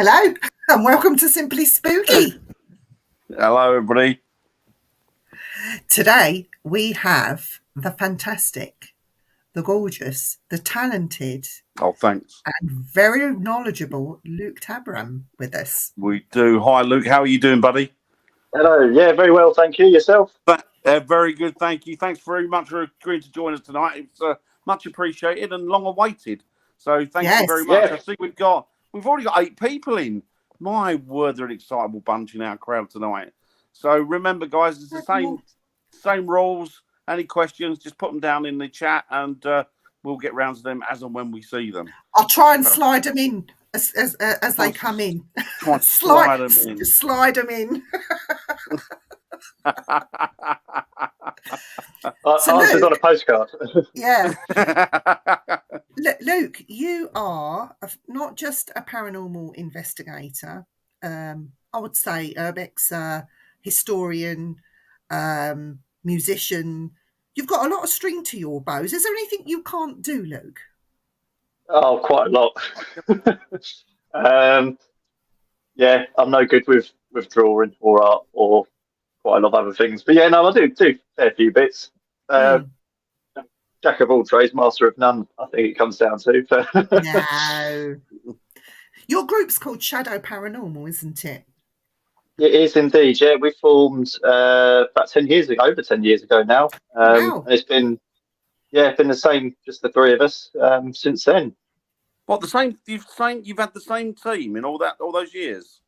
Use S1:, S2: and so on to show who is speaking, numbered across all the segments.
S1: Hello, and welcome to Simply Spooky.
S2: Hello, everybody.
S1: Today we have the fantastic, the gorgeous, the talented,
S2: Thanks.
S1: and very knowledgeable Luke Tabram with us.
S2: We do. Hi, Luke. How are you doing, buddy?
S3: Hello. Yeah, very well, thank you. Yourself?
S2: Very good, thank you. Thanks very much for agreeing to join us tonight. It's much appreciated and long awaited. So thank you very much.
S3: Yeah.
S2: I think we've already got 8 people in. My word, they're an excitable bunch in our crowd tonight. So remember, guys, it's the same rules. Any questions, just put them down in the chat and we'll get round to them as and when we see them.
S1: I'll try and slide them in as they come in.
S2: Try and slide them in.
S1: Slide them in.
S3: So Luke, got a postcard.
S1: Yeah. Luke, you are not just a paranormal investigator. I would say urbex, historian, musician. You've got a lot of string to your bows. Is there anything you can't do, Luke?
S3: Oh, quite a lot. Yeah, I'm no good with drawing or art or quite a lot of other things. But yeah, no, I do a fair few bits. Jack of all trades, master of none, I think it comes down to.
S1: No. Your group's called Shadow Paranormal, isn't it?
S3: It is indeed, yeah. We formed about 10 years ago, over 10 years ago now.
S1: Wow.
S3: And it's been the same, just the three of us since then.
S2: What, the same? You've had the same team in all those years?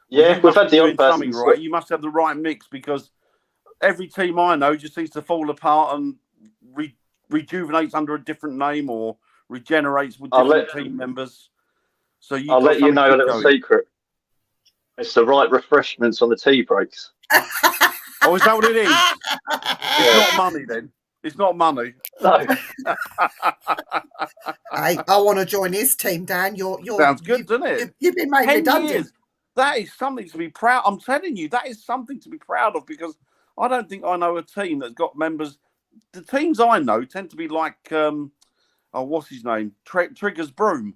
S3: Yeah, we've had the odd person.
S2: Right? You must have the right mix, because every team I know just seems to fall apart and rejuvenates under a different name or regenerates with different team members. So
S3: I'll let you know a little secret. It's the right refreshments on the tea breaks.
S2: Oh, is that what it is? It's not money then. It's not money.
S3: No.
S1: Hey, I want to join his team, Dan.
S2: Sounds good, doesn't it?
S1: You've been made redundant.
S2: That is something to be proud. I'm telling you, that is something to be proud of, because I don't think I know a team that's got members. The teams I know tend to be like, what's his name? Trigger's Broom.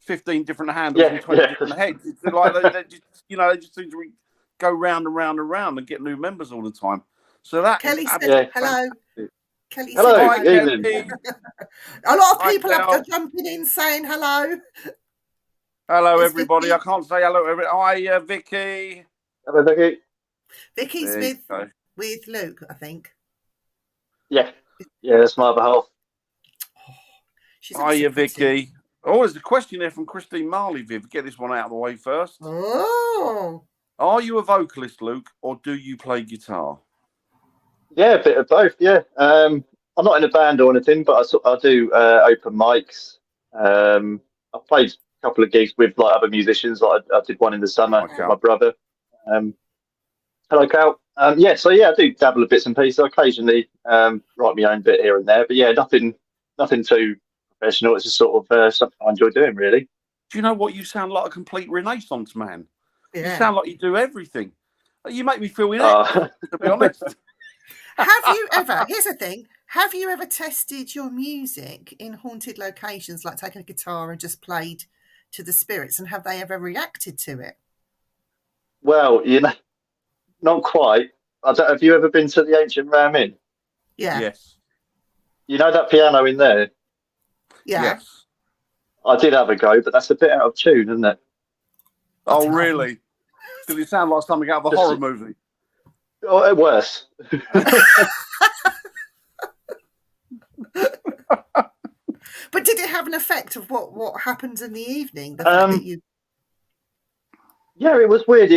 S2: 15 different handles and 20 different heads. It's like they just seem to go round and round and round and get new members all the time. So that
S1: Kelly said hello. Kelly
S3: hello.
S1: said
S3: Hello.
S1: A lot of people are jumping in saying hello.
S2: Hello, everybody. Vicky. I can't say hello to everybody. Hi, Vicky.
S3: Hello, Vicky.
S1: Vicky's with Luke, I think.
S3: Yeah, that's my other half.
S2: Hiya, Vicky. Oh, there's a question there from Christine Marley, Viv. Get this one out of the way first.
S1: Oh.
S2: Are you a vocalist, Luke, or do you play guitar?
S3: Yeah, a bit of both, yeah. I'm not in a band or anything, but I do open mics. I've played a couple of gigs with like other musicians. Like I did one in the summer with my brother. Hello, Cal. I do dabble a bits and pieces. I occasionally write my own bit here and there, but yeah, nothing too professional. It's just sort of something I enjoy doing, really.
S2: Do you know what? You sound like a complete Renaissance man.
S1: Yeah.
S2: You sound like you do everything. You make me feel inept, to be honest.
S1: Here's the thing, have you ever tested your music in haunted locations, like taken a guitar and just played to the spirits, and have they ever reacted to it?
S3: Well, not quite. Have you ever been to the Ancient Ram Inn?
S1: Yeah.
S2: Yes.
S3: You know that piano in there?
S1: Yeah.
S2: Yes.
S3: I did have a go, but that's a bit out of tune, isn't it?
S2: Oh, really? Does it sound like something out of a horror movie?
S3: Oh, worse.
S1: But did it have an effect of what happens in the evening?
S3: Yeah, it was weird.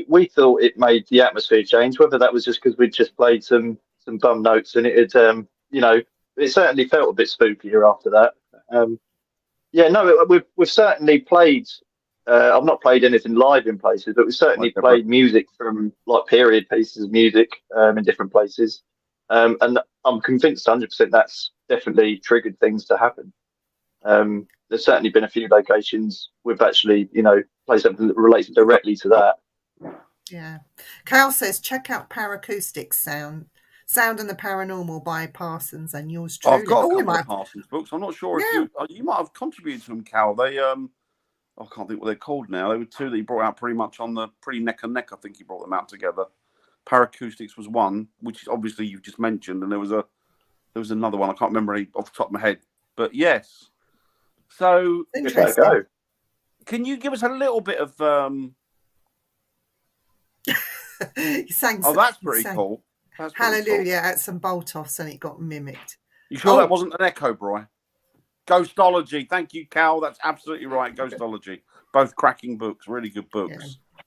S3: We thought it made the atmosphere change. Whether that was just because we'd just played some bum notes, and it had, it certainly felt a bit spookier after that. We've certainly played. I've not played anything live in places, but we've certainly played music from like period pieces of music in different places. And I'm convinced 100% that's definitely triggered things to happen. There's certainly been a few locations we've actually, played something that relates directly to that.
S1: Yeah. Cal says, check out Paracoustic Sound and the Paranormal by Parsons and yours truly.
S2: I've got a couple of Parsons books. I'm not sure if you might have contributed to them, Cal. I can't think what they're called now. There were two that he brought out pretty much on the pretty neck and neck. I think he brought them out together. Paracoustics was one, which obviously you've just mentioned, and there was another one I can't remember any off the top of my head. But yes, so
S1: Interesting.
S2: Can you give us a little bit of?
S1: He sang.
S2: Oh, that's pretty cool. That's pretty
S1: Hallelujah
S2: cool.
S1: at some bolt-offs, and it got mimicked.
S2: You sure that wasn't an echo, Bri? Ghostology. Thank you, Cal. That's absolutely right. Ghostology. Both cracking books, really good books. Yeah.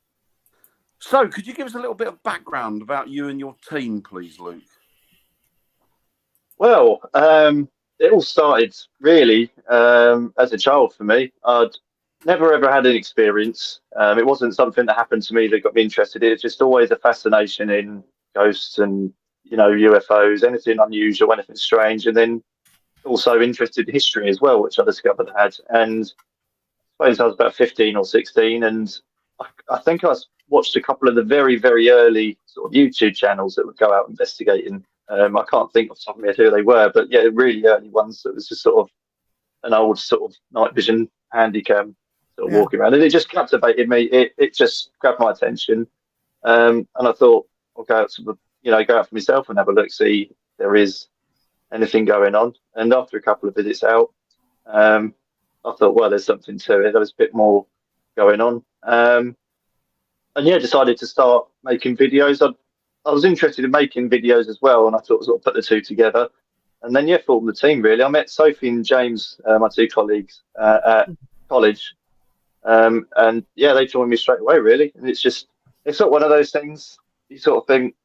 S2: So, could you give us a little bit of background about you and your team, please, Luke?
S3: Well, it all started really as a child for me. I'd never ever had an experience. It wasn't something that happened to me that got me interested. It was just always a fascination in ghosts and, you know, UFOs, anything unusual, anything strange, and then also interested in history as well, which I discovered I had. And I suppose I was about 15 or 16, and I think I watched a couple of the very, very early sort of YouTube channels that would go out investigating. I can't think off the top of my head who they were, but yeah, really early ones that was just sort of an old sort of night vision handy cam sort of walking around, and it just captivated me. It just grabbed my attention, and I thought I'll go out to go out for myself and have a look, see if there is anything going on. And after a couple of visits out, I thought, well, there's something to it. There was a bit more going on, and yeah, decided to start making videos. I was interested in making videos as well, and I thought sort of put the two together, and then yeah, formed the team really. I met Sophie and James, my two colleagues at college, and yeah, they joined me straight away really. And it's sort of one of those things you sort of think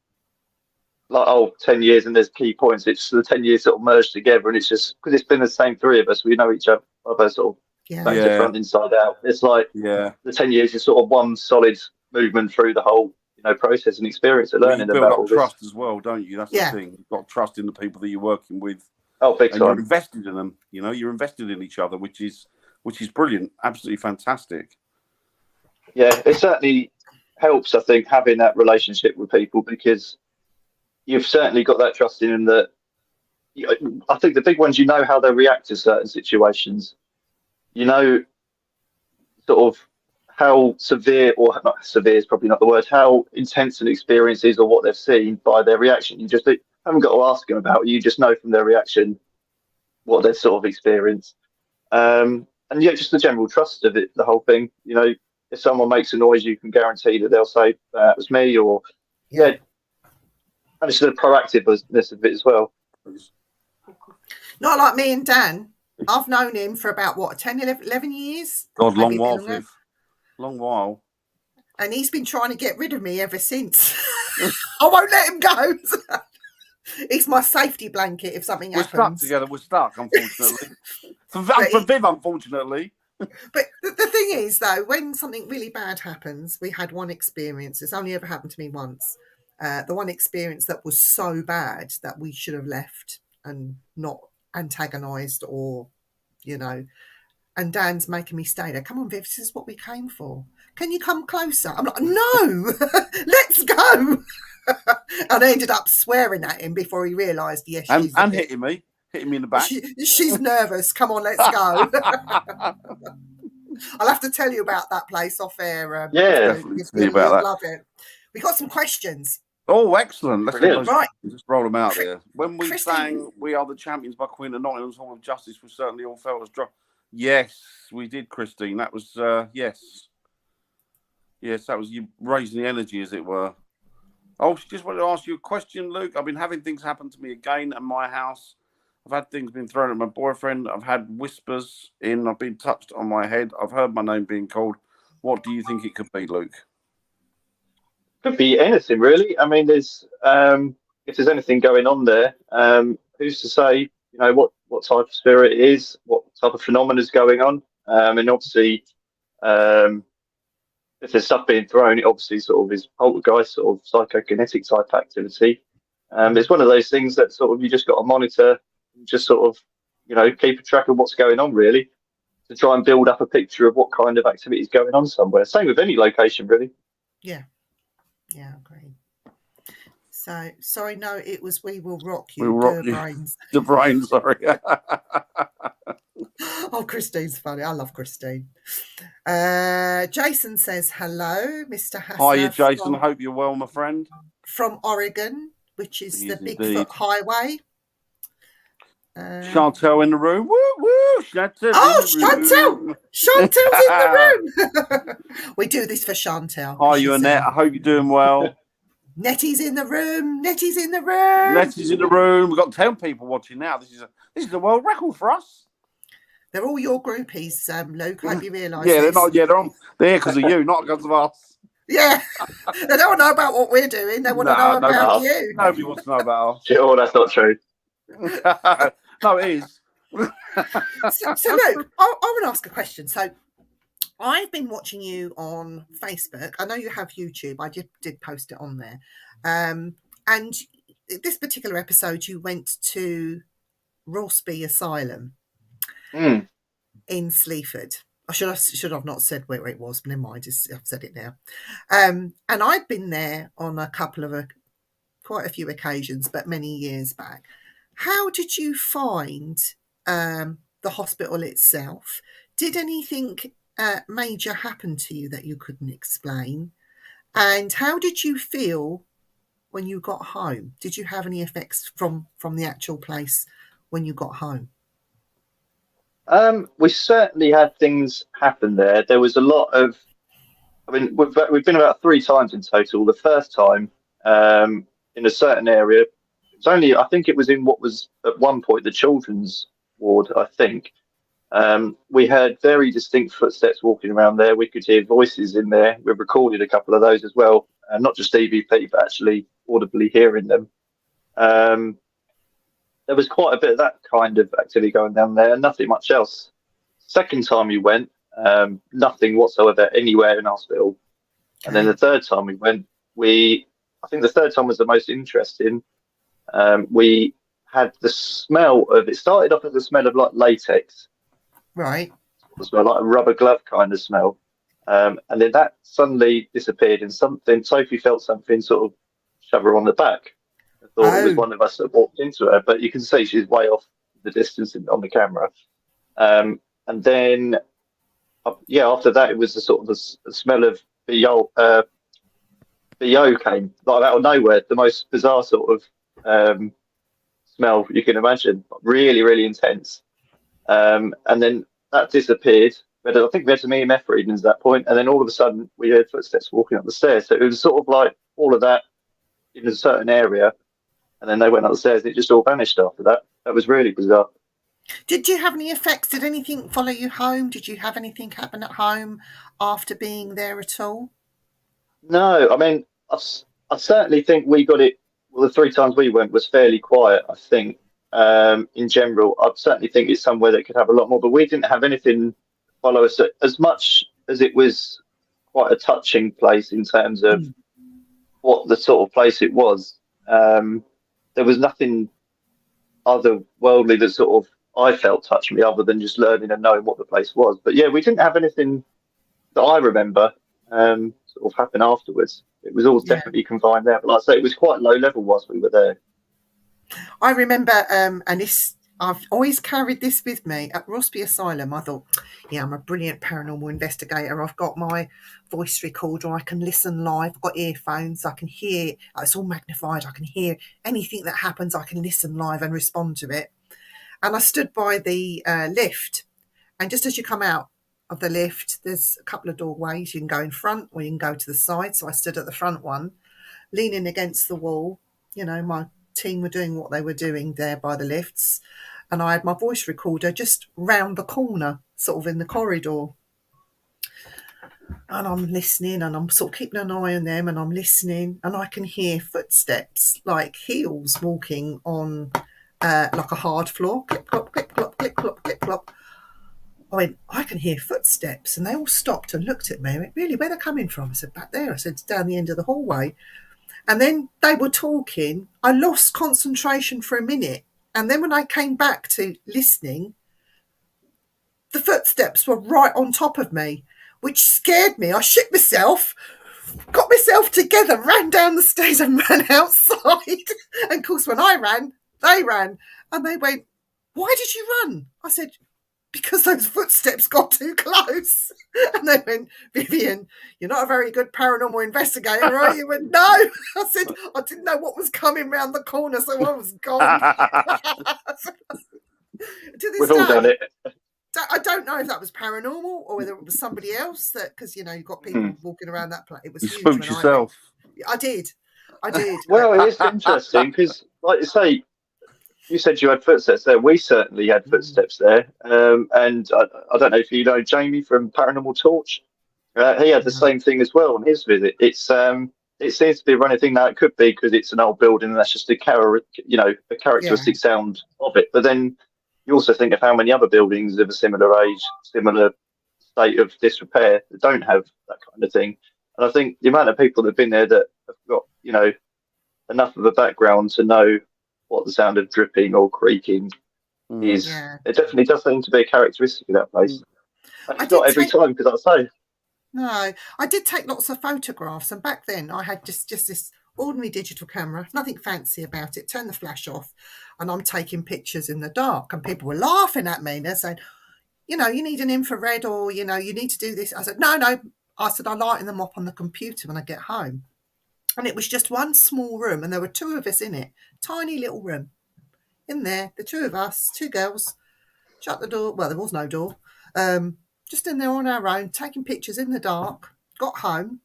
S3: like, oh, 10 years and there's key points. It's the 10 years sort of merged together, and it's just because it's been the same three of us. We know each other sort of back to front, inside out. It's like the 10 years is sort of one solid movement through the whole process and experience of learning about all this.
S2: You build up trust as well, don't you? That's the thing. You've got trust in the people that you're working with.
S3: Oh, big time.
S2: You're invested in them. You're invested in each other, which is brilliant. Absolutely fantastic.
S3: Yeah, it certainly helps, I think, having that relationship with people, because you've certainly got that trust in them that I think the big ones, how they react to certain situations. Sort of how severe, or not severe is probably not the word, how intense an experience is or what they've seen by their reaction. You just haven't got to ask them about it. You just know from their reaction what they've sort of experienced. And yeah, just the general trust of it, the whole thing. If someone makes a noise, you can guarantee that they'll say, that was me, or and it's the proactiveness of it as well.
S1: Not like me and Dan. I've known him for about 10, 11 years.
S2: God, long while, Viv. Long while.
S1: And he's been trying to get rid of me ever since. I won't let him go. It's my safety blanket if something happens.
S2: We're stuck together. We're stuck, unfortunately. for Viv, unfortunately.
S1: But the thing is, though, when something really bad happens, we had one experience. It's only ever happened to me once. The one experience that was so bad that we should have left and not antagonised or, and Dan's making me stay there. Come on, Viv, this is what we came for. Can you come closer? I'm like, no, let's go. And I ended up swearing at him before he realised, yes, she's
S2: and hitting me in the back.
S1: She's nervous. Come on, let's go. I'll have to tell you about that place off air.
S2: Definitely tell you about that.
S1: Love it. We got some questions.
S2: Oh, excellent. Let's just roll them out there. When we sang We Are the Champions by Queen of Nottingham's Hall of Justice, we certainly all felt as dry. Yes, we did, Christine. That was, yes. Yes, that was you raising the energy, as it were. Oh, she just wanted to ask you a question, Luke. I've been having things happen to me again at my house. I've had things being thrown at my boyfriend. I've had whispers in. I've been touched on my head. I've heard my name being called. What do you think it could be, Luke?
S3: Could be anything, really. I mean, there's if there's anything going on there, who's to say? What type of spirit it is, what type of phenomenon is going on, and obviously, if there's stuff being thrown, it obviously sort of is poltergeist, sort of psychokinetic type activity. It's one of those things that sort of you just got to monitor, just sort of keep a track of what's going on, really, to try and build up a picture of what kind of activity is going on somewhere. Same with any location, really.
S1: Yeah, agreed. So, sorry, no, it was We Will Rock
S2: We
S1: You,
S2: Will Rock
S1: Der
S2: You.
S1: Brains.
S2: The brain, sorry.
S1: Oh, Christine's funny. I love Christine. Jason says, hello, Mr.
S2: Hiya,
S1: Hassav
S2: Jason. I hope you're well, my friend.
S1: from Oregon, which is
S2: He
S1: the
S2: is
S1: Bigfoot
S2: indeed.
S1: Highway.
S2: Chantel in the room. Woo, woo. Chantel
S1: Oh,
S2: in the room.
S1: Chantel's in the room. We do this for Chantel.
S2: Hi, you Annette. I hope you're doing well.
S1: Nettie's in the room. Nettie's in the room.
S2: Nettie's in the room. We've got 10 people watching now. This is a world record for us.
S1: They're all your groupies, Luke. I hope you realise.
S2: Yeah,
S1: this.
S2: they're there because of you, not because of us.
S1: Yeah, they don't know about what we're doing. They want to know about you.
S2: Nobody wants to know about us.
S3: Sure, that's not true.
S2: No, it is.
S1: So Luke, I want to ask a question. So I've been watching you on Facebook. I know you have YouTube. I did post it on there. And this particular episode, you went to Rossby Asylum in Sleaford. I should have not said where it was, but never mind. I've said it now. And I've been there on a couple of quite a few occasions, but many years back. How did you find the hospital itself? Did anything major happen to you that you couldn't explain? And how did you feel when you got home? Did you have any effects from the actual place when you got home?
S3: We certainly had things happen there. There was a lot of, I mean, we've been about 3 times in total. The first time in a certain area, it's only, I think it was in what was at one point the children's ward, I think. We heard very distinct footsteps walking around there. We could hear voices in there. We've recorded a couple of those as well, not just EVP, but actually audibly hearing them. There was quite a bit of that kind of activity going down there, and nothing much else. Second time we went, nothing whatsoever anywhere in hospital. Okay. And then the third time we went, I think the third time was the most interesting. We had the smell of, it started off as the smell of like latex.
S1: Right.
S3: It smelled like a rubber glove kind of smell. And then that suddenly disappeared, and Sophie felt something sort of shove her on the back. I thought it was one of us that walked into her, but you can see she's way off the distance on the camera. And then, after that, it was the sort of the smell of BO came like out of nowhere. The most bizarre sort of smell you can imagine, really, really intense. And then that disappeared. But I think we had some EMF readings at that point, and then all of a sudden we heard footsteps walking up the stairs. So it was sort of like all of that in a certain area, and then they went up the stairs, and it just all vanished after that. That was really bizarre.
S1: Did you have any effects? Did anything follow you home? Did you have anything happen at home after being there at all?
S3: No, I mean, I certainly think we got it. Well, the 3 times we went was fairly quiet, I think. In general, I certainly think it's somewhere that could have a lot more, but we didn't have anything follow us as much as it was quite a touching place in terms of what the sort of place it was. There was nothing otherworldly that sort of I felt touched me other than just learning and knowing what the place was. But yeah, we didn't have anything that I remember sort of happen afterwards. It was all definitely confined there. But like I say, it was quite low level whilst we were there.
S1: I remember, and this, I've always carried this with me at Rossby Asylum. I thought, I'm a brilliant paranormal investigator. I've got my voice recorder. I can listen live. I've got earphones. I can hear. It's all magnified. I can hear anything that happens. I can listen live and respond to it. And I stood by the lift. And just as you come out of the lift, there's a couple of doorways. You can go in front or you can go to the side. So I stood at the front one, leaning against the wall. My team were doing what they were doing there by the lifts, and I had my voice recorder just round the corner, sort of in the corridor, and I'm listening, and I'm sort of keeping an eye on them, and I'm listening, and I can hear footsteps like heels walking on like a hard floor, clip clop, clip clop, clip clop, clip clop. I went, I can hear footsteps, and they all stopped and looked at me. I went, really, where they're coming from? I said, back there. I said, it's down the end of the hallway. And then they were talking. I lost concentration for a minute. And then when I came back to listening, the footsteps were right on top of me, which scared me. I shook myself. got myself together, ran down the stairs and ran outside. And of course, when I ran, they ran. And they went, "Why did you run?" I said, "Because those footsteps got too close." And they went, "Vivian, you're not a very good paranormal investigator, are you?" And no, I said, "I didn't know what was coming round the corner, so I was gone." To this
S3: We've all done
S1: day,
S3: it.
S1: I don't know if that was paranormal or whether it was somebody else, that because you've got people walking around that place. It was
S2: You
S1: huge
S2: spooked
S1: when
S2: yourself.
S1: I did.
S3: Well, it's interesting because, like you say, you said you had footsteps there. We certainly had footsteps there. And I don't know if you know Jamie from Paranormal Torch. He had the same thing as well on his visit. It seems to be a running thing now. It could be because it's an old building and that's just a characteristic sound of it. But then you also think of how many other buildings of a similar age, similar state of disrepair that don't have that kind of thing. And I think the amount of people that have been there that have got, enough of a background to know what the sound of dripping or creaking is, it definitely does seem to be a characteristic of that place. And it's not every time, because I say.
S1: No, I did take lots of photographs, and back then I had just this ordinary digital camera, nothing fancy about it. Turn the flash off, and I'm taking pictures in the dark, and people were laughing at me. They're saying, "You need an infrared, or you need to do this." I said, "No." I said, "I lighten them up on the computer when I get home." And it was just one small room, and there were two of us in it, tiny little room. In there, the two of us, two girls, shut the door. Well, there was no door. Just in there on our own, taking pictures in the dark. Got home,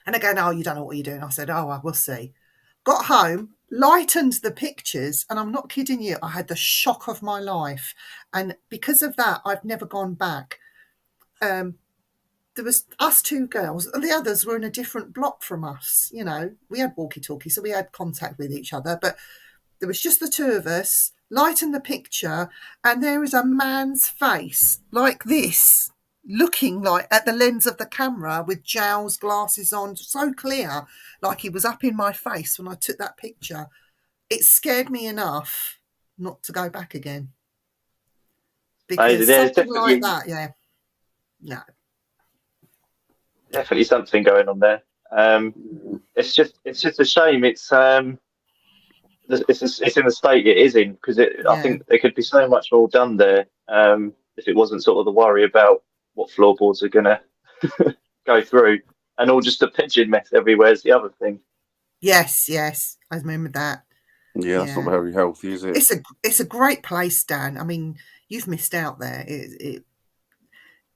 S1: and again, "Oh, you don't know what you're doing." I said, "Oh, well, we'll see." Got home, lightened the pictures, and I'm not kidding you, I had the shock of my life. And because of that, I've never gone back. There was us two girls, and the others were in a different block from us. We had walkie-talkie, so we had contact with each other, but there was just the two of us. Lighten the picture, and there is a man's face like this, looking like at the lens of the camera with jowls, glasses on, so clear, like he was up in my face when I took that picture. It scared me enough not to go back again. Because something like that, no.
S3: Definitely something going on there. It's just a shame. It's in the state it is in, because I think there could be so much more done there if it wasn't sort of the worry about what floorboards are going to go through, and all just a pigeon mess everywhere is the other thing.
S1: Yes, I remember that.
S2: Yeah, that's not very healthy, is it?
S1: It's a great place, Dan. I mean, you've missed out there.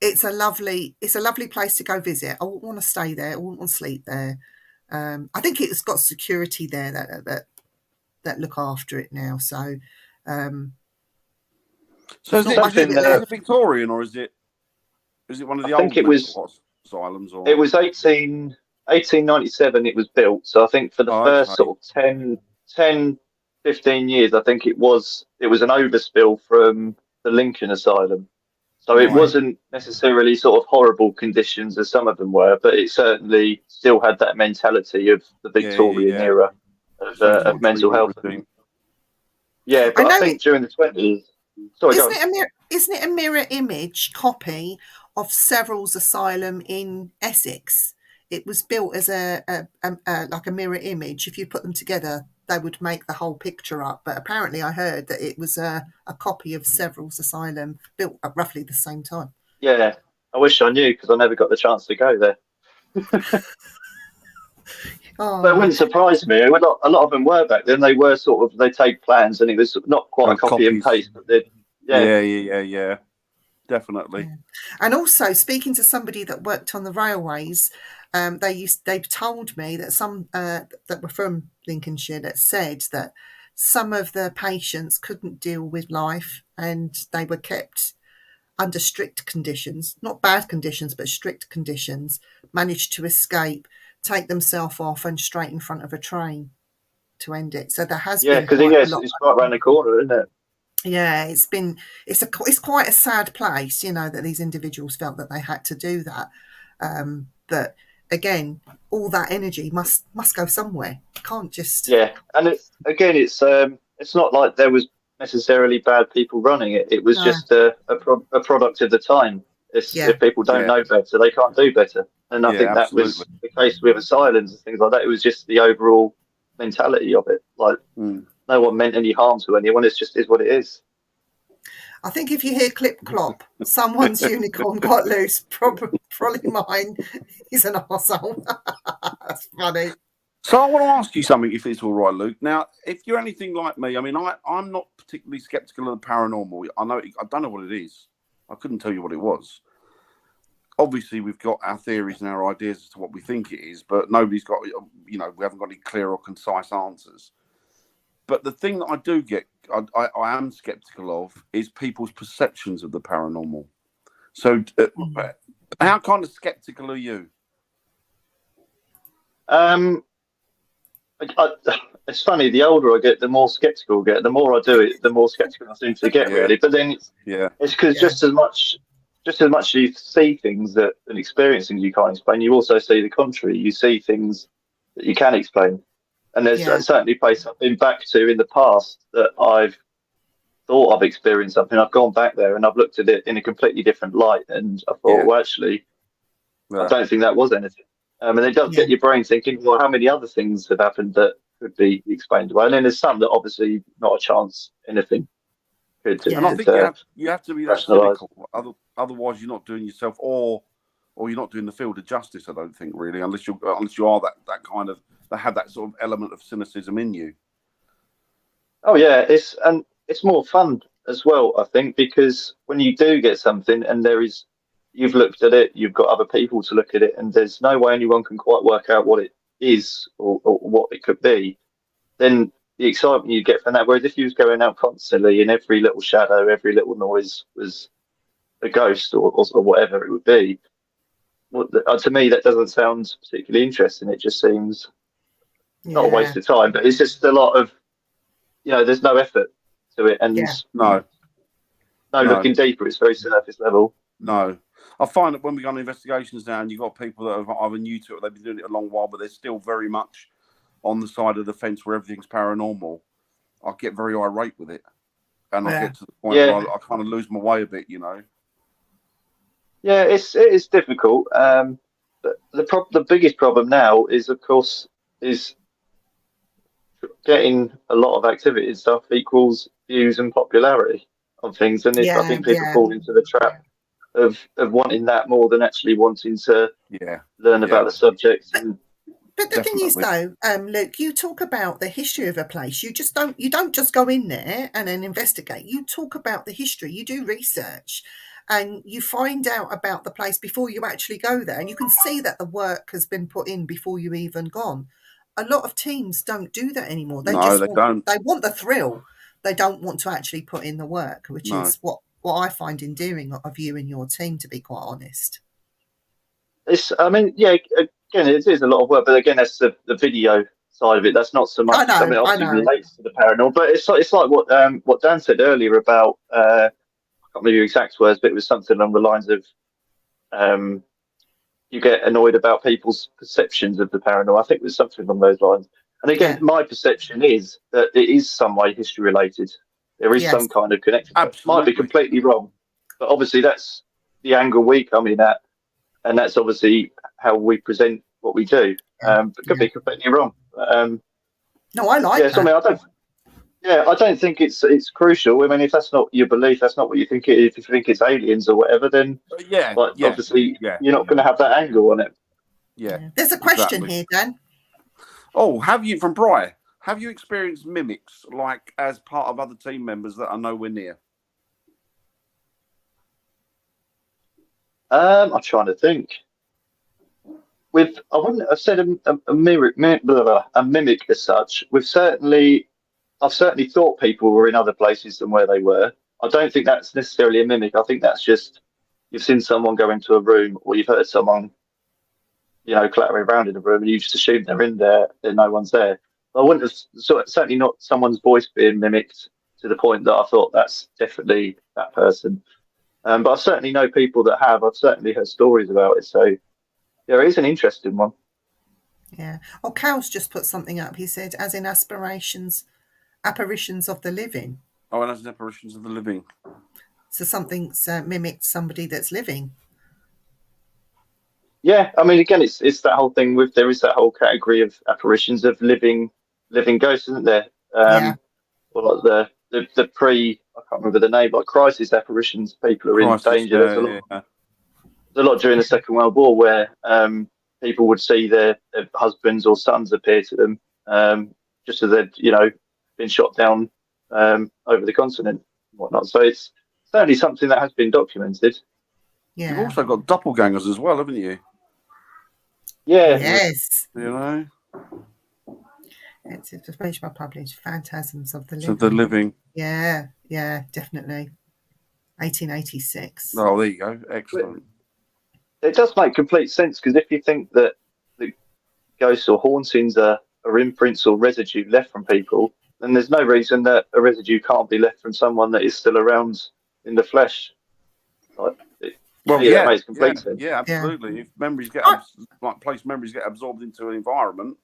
S1: It's a lovely place to go visit. I wouldn't want to stay there. I wouldn't want to sleep there. I think it's got security there that look after it now. So
S2: is it Victorian, or is it one of the old asylums? Or?
S3: It was 1897 it was built. So I think for the first sort of 10, 15 years, I think it was an overspill from the Lincoln Asylum. So it wasn't necessarily sort of horrible conditions as some of them were, but it certainly still had that mentality of the Victorian era of mental health. Yeah, but I think during the 20s...
S1: Isn't it a mirror image copy of Several's Asylum in Essex? It was built as like a mirror image. If you put them together, they would make the whole picture up. But apparently I heard that it was a copy of Several's Asylum built at roughly the same time.
S3: Yeah, I wish I knew, because I never got the chance to go there. But it wouldn't surprise me. A lot of them were back then. They were they take plans, and it was not quite a copy and paste. But
S2: yeah, definitely.
S1: Yeah. And also, speaking to somebody that worked on the railways, they've told me that some that were from Lincolnshire that said that some of the patients couldn't deal with life, and they were kept under strict conditions, not bad conditions, but strict conditions, managed to escape, take themselves off, and straight in front of a train to end it. So there has been
S3: it's right around the corner, isn't it?
S1: Yeah, it's quite a sad place, that these individuals felt that they had to do that. But again, all that energy must go somewhere. You can't just
S3: and it's not like there was necessarily bad people running it. It was just a product of the time. If people don't know better, they can't do better. And I think that was
S2: absolutely.
S3: the case with asylums and things like that. It was just the overall mentality of it. Like, no one meant any harm to anyone. It's just is what it is.
S1: I think if you hear clip clop, someone's unicorn got loose. Probably mine. He's an arsehole. That's funny.
S2: So I want to ask you something, if it's all right, Luke. Now, if you're anything like me, I mean, I'm not particularly skeptical of the paranormal. I don't know what it is. I couldn't tell you what it was. Obviously, we've got our theories and our ideas as to what we think it is, but nobody's got, we haven't got any clear or concise answers. But the thing that I do get, I am skeptical of, is people's perceptions of the paranormal. So, how kind of skeptical are you?
S3: It's funny. The older I get, the more skeptical I get. The more I do it, the more skeptical I seem to get. Really, but then it's because just as much as you see things and experience things you can't explain, you also see the contrary. You see things that you can explain, and there's certainly places I've been back to in the past that I've thought I've experienced something. I've gone back there and I've looked at it in a completely different light, and I thought, well, actually, I don't think that was anything. And it does get your brain thinking, well, how many other things have happened that could be explained away? And then there's some that obviously not a chance anything could.
S2: And I think you have to be that cynical. Otherwise, you're not doing yourself or you're not doing the field of justice. I don't think really, unless you are that kind of that have that sort of element of cynicism in you.
S3: Oh yeah, it's more fun as well, I think, because when you do get something and you've looked at it, you've got other people to look at it, and there's no way anyone can quite work out what it is or what it could be, then the excitement you get from that. Whereas if you was going out constantly and every little shadow, every little noise was a ghost or whatever it would be, to me that doesn't sound particularly interesting. It just seems not a waste of time, but it's just a lot of, there's no effort to it, and no looking deeper. It's very surface level.
S2: No. I find that when we go on investigations now, and you've got people that are either new to it, or they've been doing it a long while, but they're still very much on the side of the fence where everything's paranormal, I get very irate with it. And I get to the point where I kind of lose my way a bit,
S3: Yeah, it is difficult. But the biggest problem now is, of course, is getting a lot of activity and stuff equals views and popularity on things. And I think people fall into the trap of wanting that more than actually wanting to learn about the subject.
S1: But the thing is, though, Luke, you talk about the history of a place. You don't just go in there and then investigate. You talk about the history. You do research, and you find out about the place before you actually go there. And you can see that the work has been put in before you even gone. A lot of teams don't do that anymore. They don't. They want the thrill. They don't want to actually put in the work, which is what I find endearing of you and your team, to be quite honest.
S3: Again, it is a lot of work, but again, that's the video side of it. That's not so much. I mean, obviously relates to the paranormal, but it's like what Dan said earlier about I can't remember your exact words, but it was something along the lines of you get annoyed about people's perceptions of the paranormal. I think it was something along those lines. And again, my perception is that it is some way history related. There is some kind of connection. Might be completely wrong, but obviously that's the angle we come in at, and that's obviously how we present what we do. But could be completely wrong.
S1: No, I like that.
S3: I don't think it's crucial. I mean, if that's not your belief, that's not what you think it is. If you think it's aliens or whatever, then obviously you're not going to have that angle on it.
S2: Yeah.
S1: There's a question here, Dan.
S2: Oh, from Briar? Have you experienced mimics, like as part of other team members that are nowhere near?
S3: I'm trying to think. I wouldn't have said a mimic as such. I've certainly thought people were in other places than where they were. I don't think that's necessarily a mimic. I think that's just you've seen someone go into a room, or you've heard someone, clattering around in a room, and you just assume they're in there, and no one's there. I wouldn't have certainly not someone's voice being mimicked to the point that I thought that's definitely that person. But I certainly know people that have. I've certainly heard stories about it. So it is an interesting one.
S1: Yeah. Oh, Cal's just put something up. He said, as in apparitions of the living.
S2: Oh, and as in apparitions of the living.
S1: So something's mimicked somebody that's living.
S3: Yeah, I mean, again, it's that whole thing with there is that whole category of apparitions of living ghosts, isn't there?
S1: Yeah,
S3: Or like the pre, I can't remember the name, like crisis apparitions. People are in
S2: Crisis.
S3: danger.
S2: Yeah, yeah.
S3: There's a lot during the Second World War where people would see their husbands or sons appear to them, just as they'd been shot down over the continent and whatnot. So it's certainly something that has been documented.
S2: You've
S1: yeah,
S2: also got doppelgangers as well, haven't you?
S3: Yeah,
S1: yes.
S2: You know,
S1: It's information I published. Phantasms of the
S2: so the
S1: Living.
S2: living.
S1: Yeah, yeah, definitely. 1886.
S2: Oh, there you go. Excellent.
S3: it does make complete sense because if you think that the ghosts or hauntings are imprints or residue left from people, then there's no reason that a residue can't be left from someone that is still around in the flesh. Like,
S2: Well,
S3: that
S2: yeah,
S3: makes
S2: yeah,
S3: complete sense.
S2: yeah,
S1: Yeah.
S2: absolutely. If memories get
S1: I-
S2: like place memories get absorbed into an environment,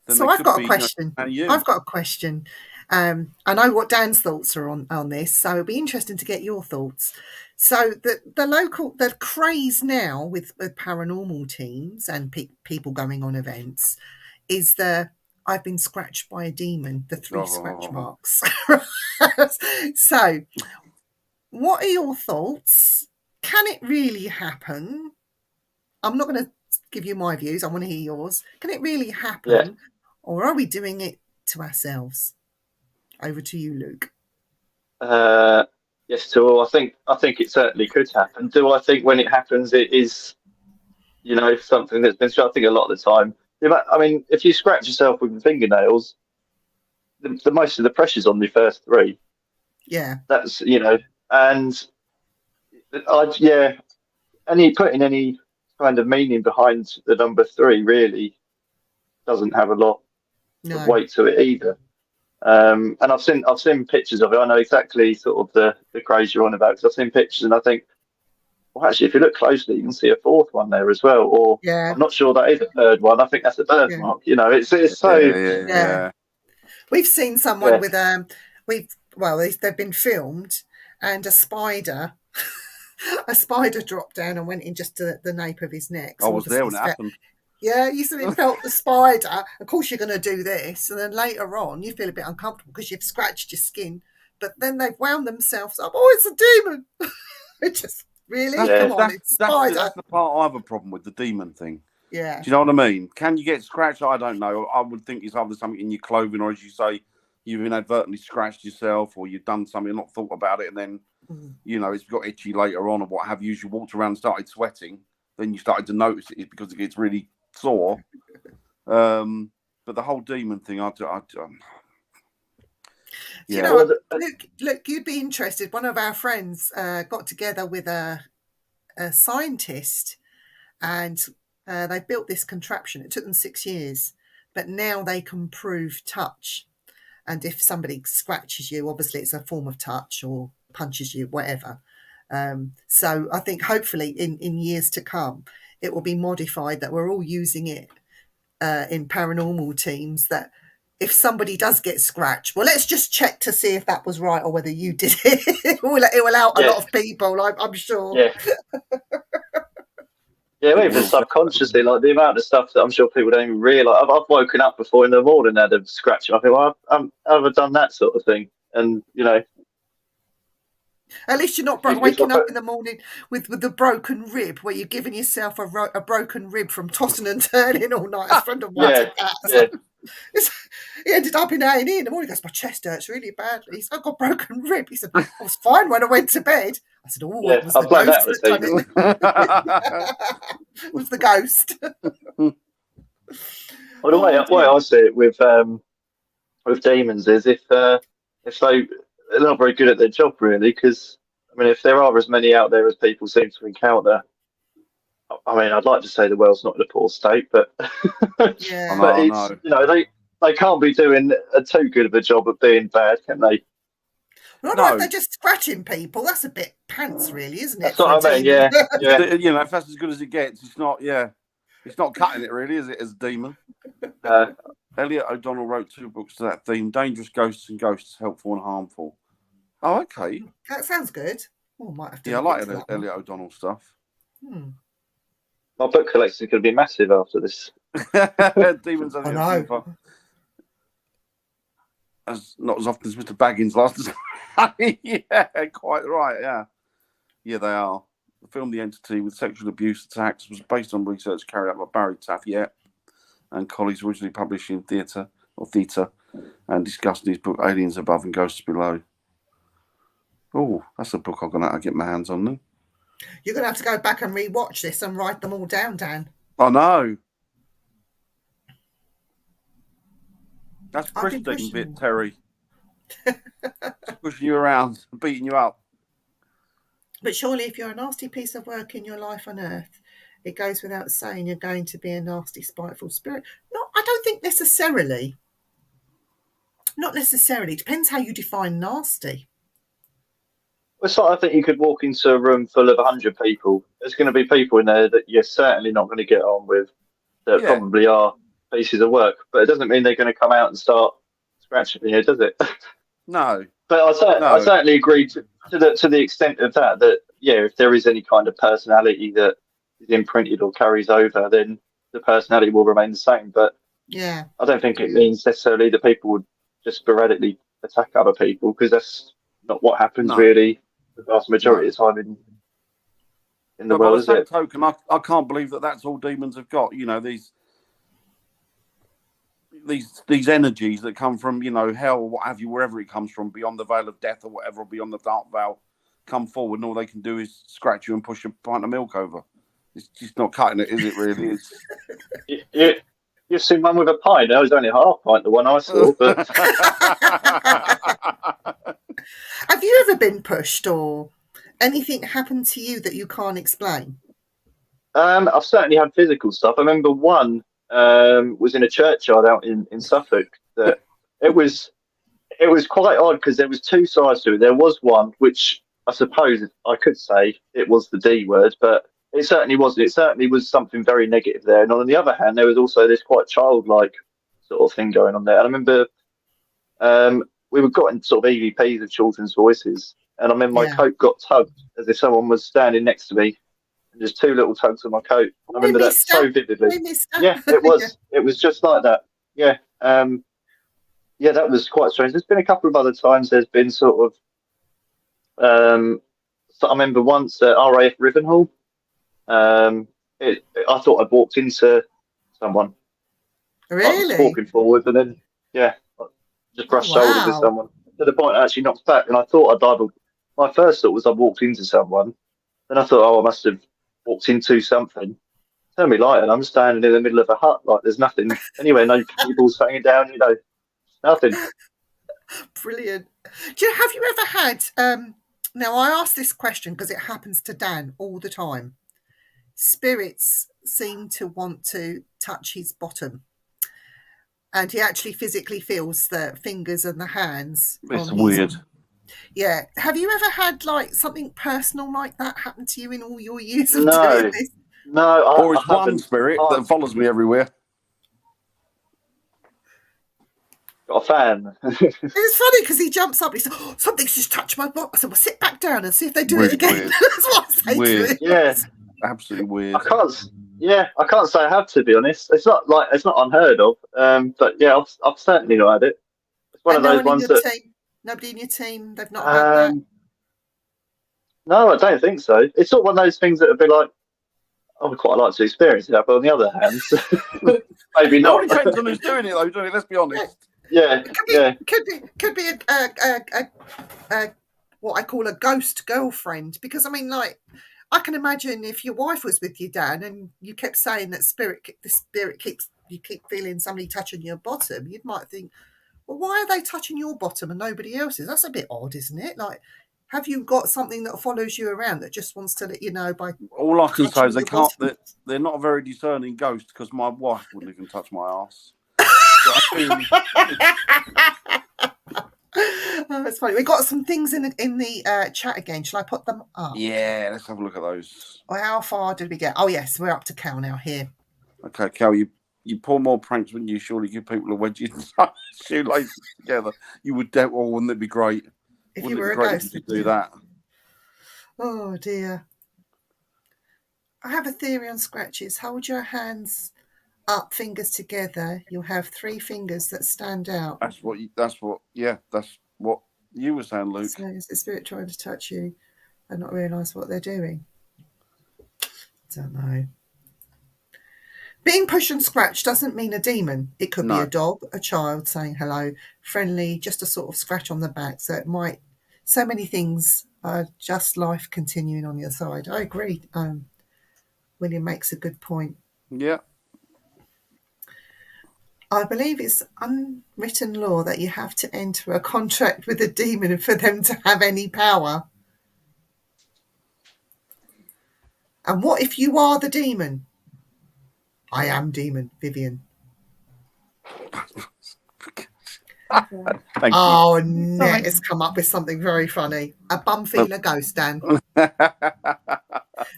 S2: then
S1: So
S2: they
S1: I've
S2: could
S1: got a
S2: be
S1: question.
S2: and you.
S1: I've got a question. I know what Dan's thoughts are on this, so it'll be interesting to get your thoughts. So the craze now with paranormal teams and people going on events is I've been scratched by a demon, the 3 scratch marks. So, what are your thoughts? Can it really happen? I'm not going to give you my views. I want to hear yours. Can it really happen?
S3: Yeah.
S1: Or are we doing it to ourselves? Over to you, Luke.
S3: Yes, to all. I think it certainly could happen. Do I think when it happens it is, something that's been I think a lot of the time. I mean, if you scratch yourself with your fingernails, the most of the pressure's on the first three.
S1: Yeah.
S3: That's and putting any kind of meaning behind the number three really doesn't have a lot of
S1: No.
S3: weight to it either. And I've seen pictures of it. I know exactly sort of the craze you're on about because I've seen pictures and I think, well, actually, if you look closely, you can see a fourth one there as well. Or
S1: Yeah.
S3: I'm not sure that is a third one. I think that's a birthmark. It's so
S1: Yeah. We've seen someone
S3: Yeah.
S1: with they've been filmed and a spider dropped down and went in just to the nape of his neck.
S2: I was there when it happened.
S1: Yeah, you sort of felt the spider. Of course, you're going to do this, and then later on, you feel a bit uncomfortable because you've scratched your skin. But then they've wound themselves up. Oh, it's a demon! It just really come on, it's spider.
S2: That's the part I have a problem with, the demon thing.
S1: Yeah.
S2: Do you know what I mean? Can you get scratched? I don't know. I would think it's either something in your clothing, or as you say, you've inadvertently scratched yourself, or you've done something and not thought about it, and then it's got itchy later on, or what have you. As you walked around and started sweating, then you started to notice it because it gets really sore. But the whole demon thing,
S1: You know, Luke, you'd be interested. One of our friends got together with a scientist, and they built this contraption. It took them 6 years, but now they can prove touch. And if somebody scratches you, obviously it's a form of touch, or punches you, whatever. So I think hopefully in years to come, it will be modified that we're all using it in paranormal teams, that if somebody does get scratched, well, let's just check to see if that was right or whether you did it. It will out a lot of people, I'm sure.
S3: Yeah. Yeah, even subconsciously, like the amount of stuff that I'm sure people don't even realise. I've woken up before in the morning and had a scratch. I think, well, I've done that sort of thing, and
S1: At least you're not waking up in the morning with the broken rib, where you're giving yourself a broken rib from tossing and turning all night. A friend of mine did that. He ended up in A&E in the morning. He goes, my chest hurts really badly. I've got a broken rib. He said, I was fine when I went to bed. I said, oh, it was the ghost that done it. It was the ghost.
S3: Well, the way I see it with demons is if they're not very good at their job, really, because I mean, if there are as many out there as people seem to encounter, I mean, I'd like to say the world's not in a poor state, but
S1: Yeah.
S3: but it's they can't be doing too good of a job of being bad, can they?
S1: Well, no, they're just scratching people. That's a bit pants, really, isn't it?
S3: That's what I mean. Yeah.
S2: If that's as good as it gets, it's not. Yeah, it's not cutting it, really, is it? As a demon. Elliot O'Donnell wrote 2 books to that theme: Dangerous Ghosts and Ghosts, Helpful and Harmful. Oh, okay.
S1: That sounds good. Oh, might have to.
S2: Yeah, I like Elliot O'Donnell stuff.
S3: My book collection is going to be massive after this.
S2: Demons
S1: I
S2: only
S1: know.
S2: not as often as Mr. Baggins last time. Yeah, quite right. Yeah, they are. The film The Entity with sexual abuse attacks was based on research carried out by Barry Taff, and colleagues originally published in Theatre, and discussed in his book Aliens Above and Ghosts Below. Oh, that's a book I'm going to get my hands on then.
S1: You're going to have to go back and re-watch this and write them all down, Dan.
S2: I know. That's
S1: I've been
S2: Christine
S1: pushing
S2: bit, Terry. Pushing you around, beating you up.
S1: But surely if you're a nasty piece of work in your life on earth, it goes without saying you're going to be a nasty, spiteful spirit. No, I don't think necessarily. Not necessarily. It depends how you define nasty.
S3: It's like I think you could walk into a room full of 100 people. There's going to be people in there that you're certainly not going to get on with that probably are pieces of work. But it doesn't mean they're going to come out and start scratching you, does it?
S2: No.
S3: But I certainly agree to the extent of that, if there is any kind of personality that is imprinted or carries over, then the personality will remain the same. But
S1: yeah,
S3: I don't think it means necessarily that people would just sporadically attack other people, because that's not what happens really the vast majority of the time in the world, is it?
S2: Token, I can't believe that that's all demons have got. You know, these energies that come from, hell or what have you, wherever it comes from, beyond the veil of death or whatever, or beyond the dark veil, come forward, and all they can do is scratch you and push a pint of milk over. It's just not cutting it, is it? Really?
S3: You've seen one with a pint. That was only half pint, the one I saw. But
S1: have you ever been pushed or anything happened to you that you can't explain?
S3: I've certainly had physical stuff. I remember one was in a churchyard out in Suffolk. That it was quite odd, because there was two sides to it. There was one which I suppose I could say it was the D word, but it certainly wasn't. It certainly was something very negative there. And on the other hand, there was also this quite childlike sort of thing going on there. And I remember we were got in sort of EVPs of children's voices, and I remember my coat got tugged as if someone was standing next to me, and just two little tugs on my coat. I remember that so vividly. Yeah, it was. It was just like that. Yeah. That was quite strange. There's been a couple of other times there's been sort of so I remember once at RAF Rivenhall, I thought I'd walked into someone.
S1: Really?
S3: I was walking forward, and then just brushed shoulders with someone to the point I actually knocked back, and I thought I'd either. My first thought was I walked into someone, then I thought, I must have walked into something. Turn me light, and I'm standing in the middle of a hut, like there's nothing anywhere, no cables hanging down, nothing.
S1: Brilliant. Have you ever had? Now I ask this question because it happens to Dan all the time. Spirits seem to want to touch his bottom, and he actually physically feels the fingers and the hands.
S2: It's weird.
S1: Yeah. Have you ever had like something personal like that happen to you in all your years of doing this?
S3: No.
S2: Or it's one spirit that follows me everywhere.
S3: Got a fan.
S1: It's funny because he jumps up. He says, "Something's just touched my butt." I said, "Well, sit back down and see if they do it again." That's what I say to him.
S3: Yeah,
S2: absolutely weird.
S3: I can't say I have, to be honest. It's not unheard of. But yeah, I've certainly not had it. It's one of those ones that
S1: nobody in your team, they've not had that.
S3: No, I don't think so. It's not one of those things that would be like, I would quite like to experience that, but on the other hand, maybe not.
S2: It depends on who's doing it, though. Doing it. Let's be honest.
S3: Yeah,
S1: could be a what I call a ghost girlfriend, because I mean, like, I can imagine if your wife was with you, Dan, and you kept saying that you keep feeling somebody touching your bottom, you might think, well, why are they touching your bottom and nobody else's? That's a bit odd, isn't it? Like, have you got something that follows you around that just wants to let you know by?
S2: All I can say is they're not a very discerning ghost, because my wife wouldn't even touch my ass.
S1: Oh, that's funny. We got some things in the chat again. Shall I put them up?
S2: Yeah, let's have a look at those.
S1: Well, how far did we get? Oh yes, we're up to Cal now here.
S2: Okay, Cal, you pull more pranks, wouldn't you? Surely give people a wedge shoelaces together. You would wouldn't it be great?
S1: If
S2: wouldn't
S1: you were
S2: it be
S1: a
S2: great
S1: ghost,
S2: if you could do that?
S1: Oh dear. I have a theory on scratches. Hold your hands up, fingers together. You'll have 3 fingers that stand out.
S2: That's what you were saying, Luke.
S1: So is the spirit trying to touch you and not realise what they're doing? Don't know. Being pushed and scratched doesn't mean a demon. It could be a dog, a child saying hello, friendly, just a sort of scratch on the back. So it might, so many things are just life continuing on the other side. I agree. William makes a good point.
S2: Yeah.
S1: I believe it's unwritten law that you have to enter a contract with a demon for them to have any power. And what if you are the demon? I am demon, Vivian.
S2: Thank
S1: you. Annette has come up with something very funny. A bum feeler ghost, Dan. So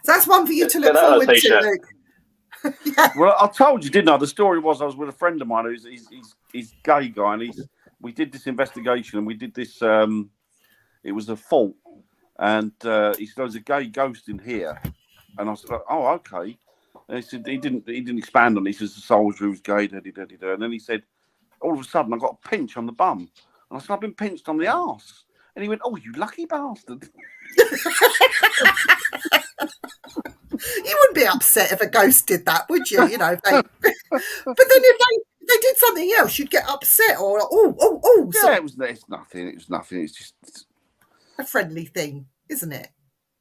S1: that's one for you to look forward to, Luke.
S2: Yeah. Well, I told you, didn't I? The story was I was with a friend of mine who's he's gay guy, and we did this investigation, and we did this. It was a fault, and he said there's a gay ghost in here, and I said, oh, okay. And he said he didn't expand on it. He says the soldier was gay, and then he said, all of a sudden I got a pinch on the bum, and I said I've been pinched on the arse, and he went, oh, you lucky bastard.
S1: You wouldn't be upset if a ghost did that, would you? You know, if they... but then if they did something else, you'd get upset or oh.
S2: Yeah, it's nothing. It was nothing. It's just
S1: a friendly thing, isn't it?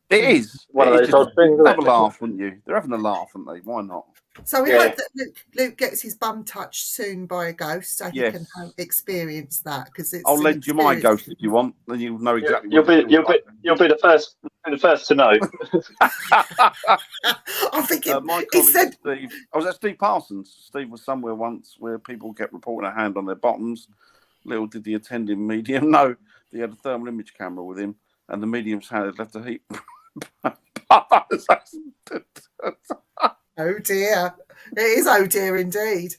S2: It is.
S3: One of those odd things.
S2: Have a laugh, wouldn't you? They're having a laugh, aren't they? Why not?
S1: So we hope that Luke gets his bum touched soon by a ghost, so he can experience that. Because
S2: I'll lend you my ghost if you want, then you'll know exactly.
S3: You'll be the first to know.
S1: I'm thinking.
S2: My colleague Steve. I was at Steve Parsons. Steve was somewhere once where people kept reporting a hand on their bottoms. Little did the attending medium know he had a thermal image camera with him, and the medium's hand had left a heap.
S1: Oh dear. It is oh dear indeed.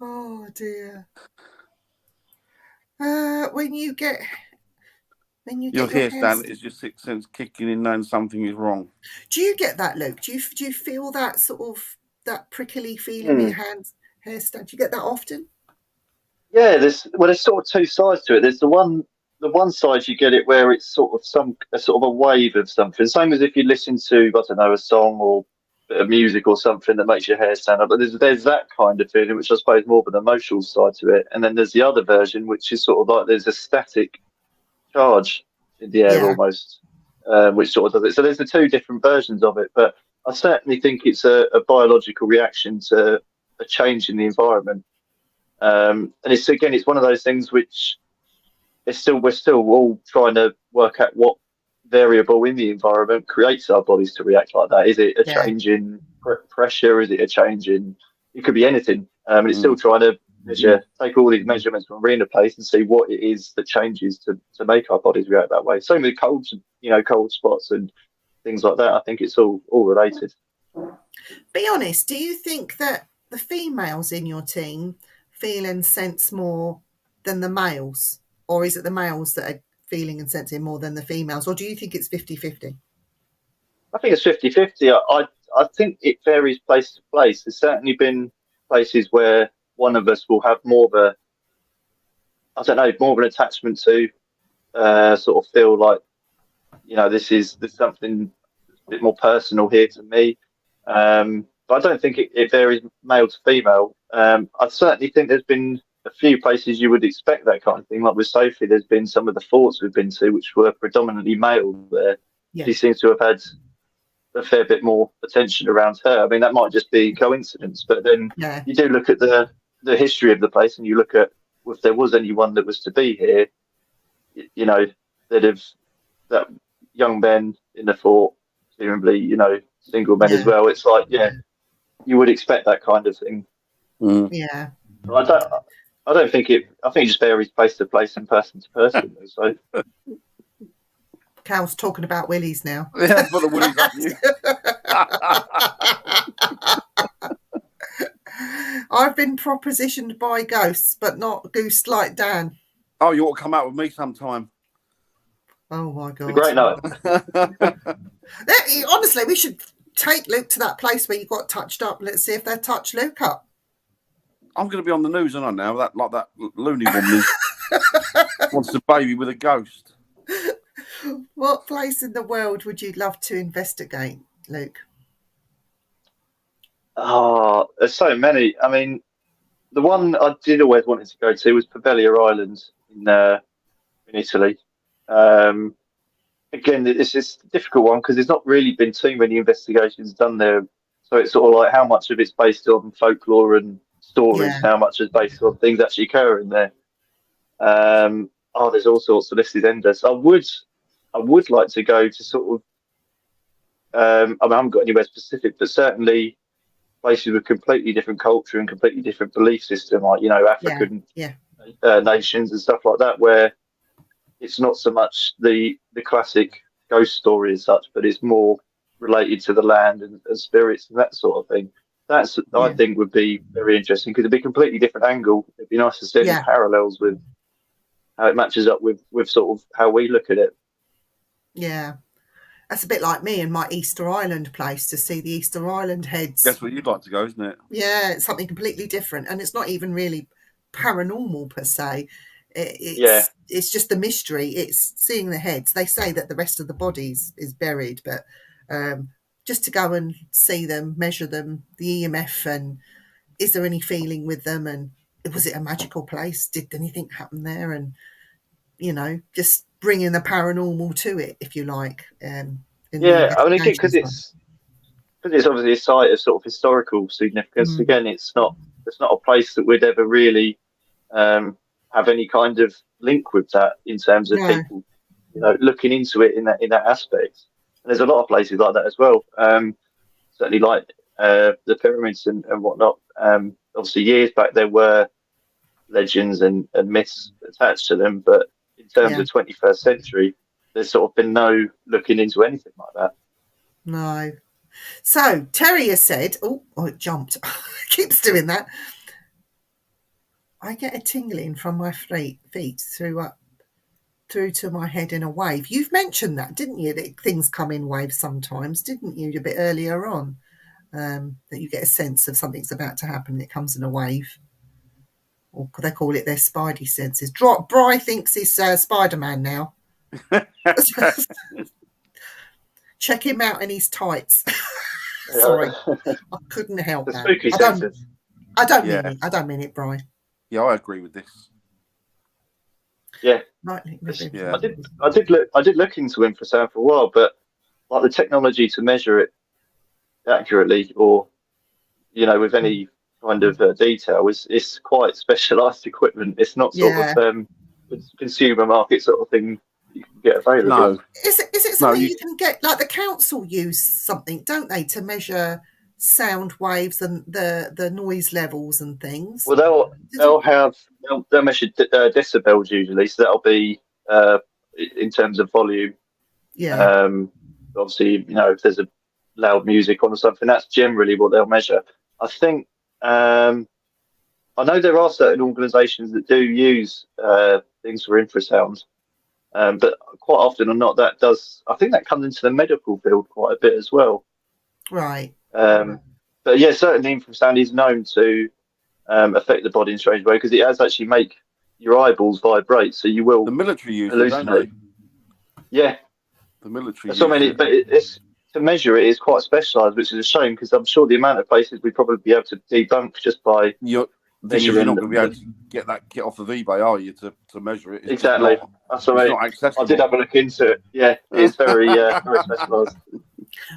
S1: Oh dear. When you get
S2: your hair stand, is your sixth sense kicking in knowing something is wrong.
S1: Do you get that, Luke? Do you feel that sort of that prickly feeling in your hair stand? Do you get that often?
S3: Yeah, there's sort of 2 sides to it. There's the one side you get it where it's sort of a wave of something. Same as if you listen to, I don't know, a song or bit of music or something that makes your hair stand up. But there's that kind of feeling, which I suppose is more of an emotional side to it. And then there's the other version, which is sort of like there's a static charge in the air almost, which sort of does it. So there's the 2 different versions of it. But I certainly think it's a biological reaction to a change in the environment. And it's one of those things which we're still all trying to work out what variable in the environment creates our bodies to react like that. Is it a change in pressure? Is it a change in? It could be anything. And it's still trying to take all these measurements from arena place and see what it is that changes to make our bodies react that way. Same with cold spots and things like that. I think it's all related.
S1: Be honest. Do you think that the females in your team feel and sense more than the males, or is it the males that are feeling and sensing more than the females, or do you think it's 50-50?
S3: I think it's 50-50. I think it varies place to place. There's certainly been places where one of us will have more of an attachment to, sort of feel like, there's something a bit more personal here to me. But I don't think it varies male to female. I certainly think there's been a few places you would expect that kind of thing. Like with Sophie, there's been some of the forts we've been to, which were predominantly male there. Yeah. She seems to have had a fair bit more attention around her. I mean, that might just be coincidence, but then you do look at the history of the place and you look at if there was anyone that was to be here, that young men in the fort, presumably, single men as well. It's like, you would expect that kind of thing.
S2: Mm.
S1: Yeah.
S3: I don't think it. I think it just varies place to place and person to person. So,
S1: Cal's talking about willies now.
S2: Yeah, put the willies up you.
S1: I've been propositioned by ghosts, but not ghosts like Dan.
S2: Oh, you ought to come out with me sometime.
S1: Oh my God!
S3: Great night.
S1: Honestly, we should take Luke to that place where you got touched up. Let's see if they touch Luke up.
S2: I'm going to be on the news, aren't I now? That loony woman wants a baby with a ghost.
S1: What place in the world would you love to investigate, Luke?
S3: Oh, there's so many. I mean, the one I did always wanted to go to was Poveglia Island in Italy. Again, it's a difficult one because there's not really been too many investigations done there. So it's sort of like how much of it's based on folklore and stories,
S1: Yeah.
S3: how much is based on things actually occurring there. There's all sorts. The list is endless. I would like to go to sort of. I mean, I haven't got anywhere specific, but certainly places with completely different culture and completely different belief system, like African nations and stuff like that, where it's not so much the classic ghost story as such, but it's more related to the land and spirits and that sort of thing. That's I think would be very interesting because it'd be a completely different angle. It'd be nice to see any parallels with how it matches up with sort of how we look at it.
S1: Yeah. That's a bit like me and my Easter Island place, to see the Easter Island heads.
S2: That's where you'd like to go, isn't it?
S1: Yeah, it's something completely different. And it's not even really paranormal per se. It's just the mystery. It's seeing the heads. They say that the rest of the bodies is buried, but just to go and see them, measure them, the EMF, and is there any feeling with them? And was it a magical place? Did anything happen there? And, just bringing the paranormal to it, if you like.
S3: I mean, again, because it's obviously a site of sort of historical significance. Again, it's not a place that we'd ever really have any kind of link with that in terms of people, looking into it in that aspect. And there's a lot of places like that as well. Certainly, like the pyramids and whatnot. Obviously, years back there were legends and myths attached to them, but in terms of 21st century, there's sort of been no looking into anything like that.
S1: No. So Terry has said, oh, it jumped. Keeps doing that. I get a tingling from my feet through to my head in a wave. You've mentioned that, didn't you? That things come in waves sometimes, didn't you? A bit earlier on, that you get a sense of something's about to happen. It comes in a wave. Or they call it their spidey senses. Bry thinks he's Spider-Man now. Check him out in his tights. Sorry, I couldn't help that.
S3: Spooky senses.
S1: I don't mean it, Bry.
S2: Yeah, I agree with this.
S3: Yeah,
S2: yeah.
S3: I did look into infrasound for a while, but like the technology to measure it accurately, or with any kind of detail, it's quite specialised equipment. It's not sort of consumer market sort of thing you can get available.
S2: No.
S1: Is it something you can get? Like the council use something, don't they, to measure sound waves and the noise levels and things?
S3: Well, they'll measure decibels usually, so that'll be in terms of volume.
S1: Yeah.
S3: Obviously, if there's a loud music on or something, that's generally what they'll measure. I think I know there are certain organisations that do use things for infrasound, but quite often or not, I think that comes into the medical field quite a bit as well.
S1: Right.
S3: But yeah, certainly infrasound is known to affect the body in a strange way because it does actually make your eyeballs vibrate, so you will.
S2: The military use
S3: hallucinate.
S2: It, don't they?
S3: Yeah.
S2: The military.
S3: So many, but it's to measure it is quite specialised, which is a shame because I'm sure the amount of places we'd probably be able to debunk just by.
S2: You're not going to be able to get off of eBay, are you, to measure it?
S3: Exactly. That's right.
S2: Not accessible.
S3: I did have a look into it. Yeah, it's very very specialised.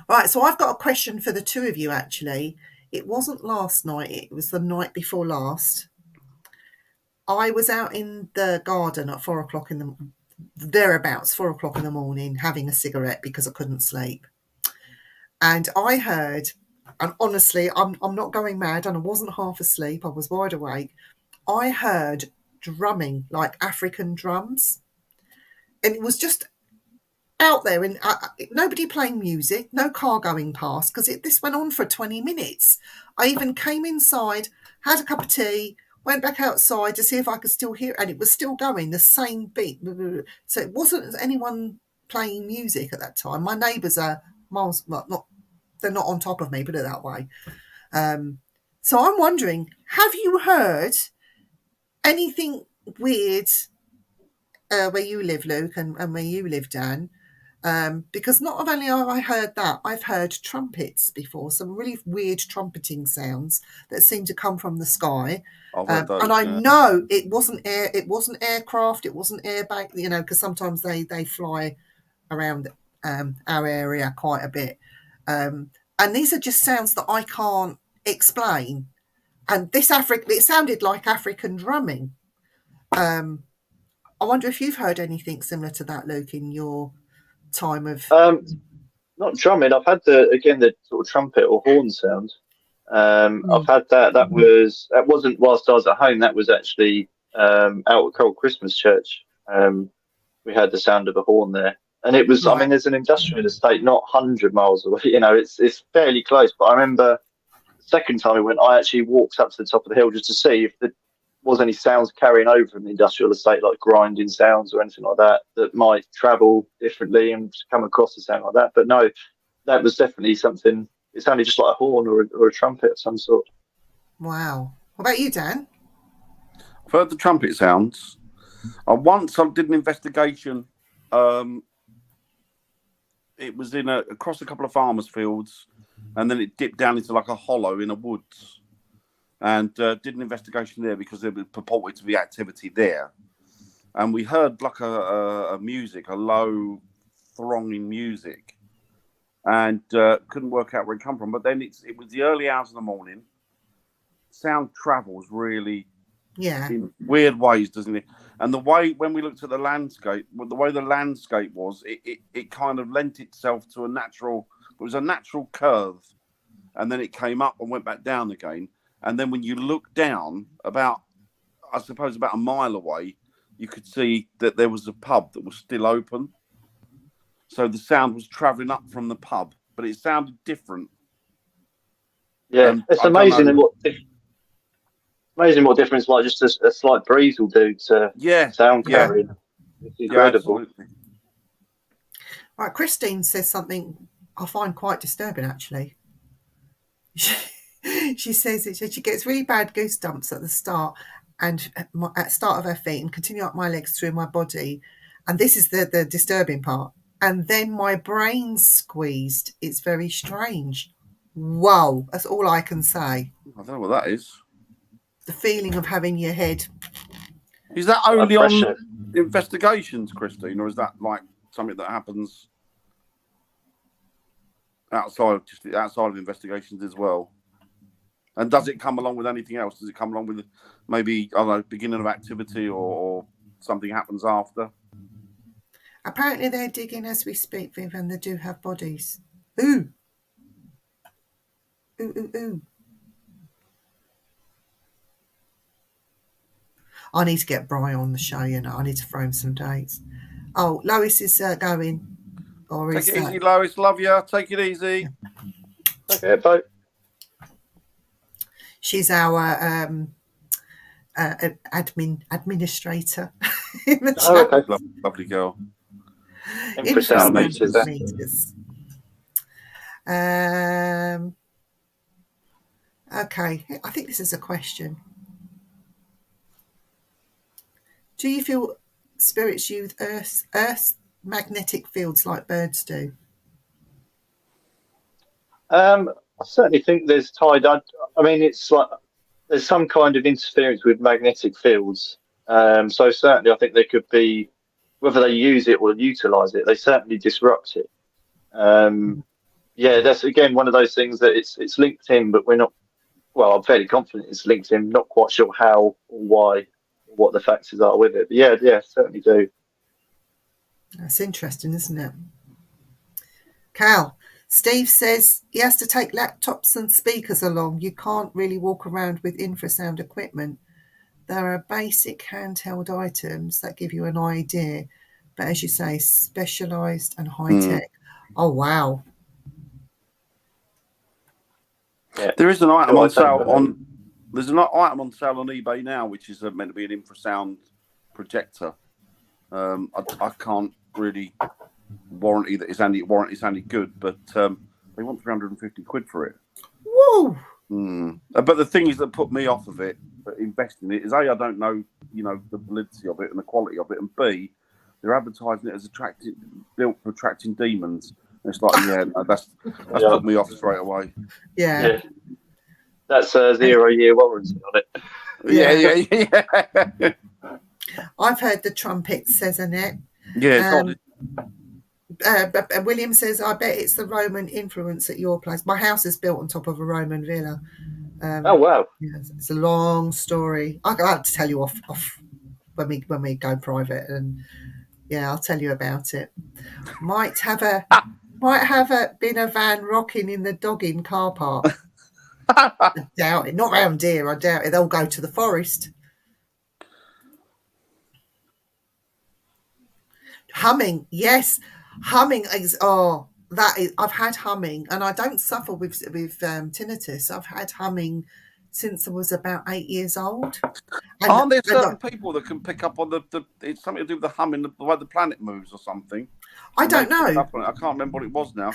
S1: Right, so I've got a question for the two of you, actually. It wasn't last night, it was the night before last. I was out in the garden at 4 o'clock in the morning, having a cigarette because I couldn't sleep. And I heard, and honestly, I'm not going mad, and I wasn't half asleep, I was wide awake. I heard drumming, like African drums. And it was just out there, and nobody playing music, no car going past, because this went on for 20 minutes. I even came inside, had a cup of tea, went back outside to see if I could still hear it, and it was still going, the same beat. So it wasn't anyone playing music at that time. My neighbours are miles, well, not they're not on top of me, put it that way. So I'm wondering, have you heard anything weird where you live, Luke, and where you live, Dan? Because not only have I heard that, I've heard trumpets before, some really weird trumpeting sounds that seem to come from the sky.
S2: I've heard those,
S1: And I
S2: yeah.
S1: know it wasn't aircraft, it wasn't airbag, you know, because sometimes they fly around our area quite a bit. And these are just sounds that I can't explain. And it sounded like African drumming. I wonder if you've heard anything similar to that, Luke, in your time of...
S3: Not drumming. I've had the sort of trumpet or horn sound. I've had that. That wasn't whilst I was at home. That was actually out at Cold Christmas Church. We had the sound of a horn there, and it was.
S1: Right.
S3: I mean, there's an industrial estate not 100 miles away. You know, it's fairly close. But I remember the second time we went, I actually walked up to the top of the hill just to see if there was any sounds carrying over from the industrial estate, like grinding sounds or anything like that might travel differently and come across a sound like that. But no, that was definitely something. It sounded just like a horn or a trumpet of some sort.
S1: Wow. What about you, Dan?
S2: I've heard the trumpet sounds. Once I did an investigation. It was across a couple of farmers' fields, and then it dipped down into like a hollow in a woods. And did an investigation there because there was purported to be activity there. And we heard like a music, a low thronging music. And couldn't work out where it come from. But then it was the early hours of the morning. Sound travels really in weird ways, doesn't it? And the way, when we looked at the landscape, the way the landscape was, it kind of lent itself to it was a natural curve. And then it came up and went back down again. And then when you look down about a mile away, you could see that there was a pub that was still open. So the sound was travelling up from the pub, but it sounded different.
S3: Yeah, it's amazing what difference like just a slight breeze will do to sound carrying. It's incredible.
S2: Yeah,
S1: right, Christine says something I find quite disturbing, actually. She says she gets really bad goosebumps at the start and at start of her feet and continue up my legs through my body. And this is the disturbing part. And then my brain's squeezed. It's very strange. Whoa, that's all I can say.
S2: I don't know what that is.
S1: The feeling of having your head.
S2: Is that only on investigations, Christine, or is that like something that happens outside of investigations as well? And does it come along with anything else? Does it come along with maybe, I don't know, beginning of activity or something happens after?
S1: Apparently they're digging as we speak, Viv, and they do have bodies. Ooh. Ooh, ooh, ooh. I need to get Brian on the show, you know. I need to throw him some dates. Oh, Lois is going. Or
S2: Take it easy, Lois. Love you. Take it easy.
S3: Okay, bye.
S1: She's our administrator in the chat.
S3: Okay.
S2: Lovely girl.
S3: Infrasound meters.
S1: Okay, I think this is a question. Do you feel spirits use Earth's magnetic fields like birds do?
S3: I certainly think there's tied. I mean, it's like there's some kind of interference with magnetic fields. So certainly, I think there could be, whether they use it or utilize it, they certainly disrupt it. Yeah, that's again one of those things that it's linked in, but we're not. Well, I'm fairly confident it's linked in. Not quite sure how or why, or what the factors are with it. But yeah, certainly do.
S1: That's interesting, isn't it? Cal, Steve says he has to take laptops and speakers along. You can't really walk around with infrasound equipment. There are basic handheld items that give you an idea, but as you say, specialised and high-tech. Oh, wow.
S3: Yeah.
S2: There is an item on sale There's an item on sale on eBay now, which is meant to be an infrasound projector. I can't really warranty that it's any good, but They want 350 quid for it.
S1: Whoa!
S2: But the thing is that put me off of it, investing in it, is A, I don't know, the validity of it and the quality of it, and B, they're advertising it as built for attracting demons. And it's like, that's put me off straight away.
S1: Yeah.
S3: That's a 0-year warranty on it.
S2: Yeah.
S1: I've heard the trumpet says Annette.
S2: Yeah.
S1: William says, I bet it's the Roman influence at your place. My house is built on top of a Roman villa.
S3: Oh wow!
S1: Yeah, it's a long story. I'll have to tell you off when we go private, and I'll tell you about it. Might have been a van rocking in the dogging car park. I doubt it. Not round here. I doubt it. They'll go to the forest. Humming, yes. Humming is I've had humming, and I don't suffer with tinnitus. I've had humming since I was about 8 years old. And
S2: aren't there certain people that can pick up on the it's something to do with the humming, the way the planet moves or something?
S1: I don't know.
S2: I can't remember what it was now.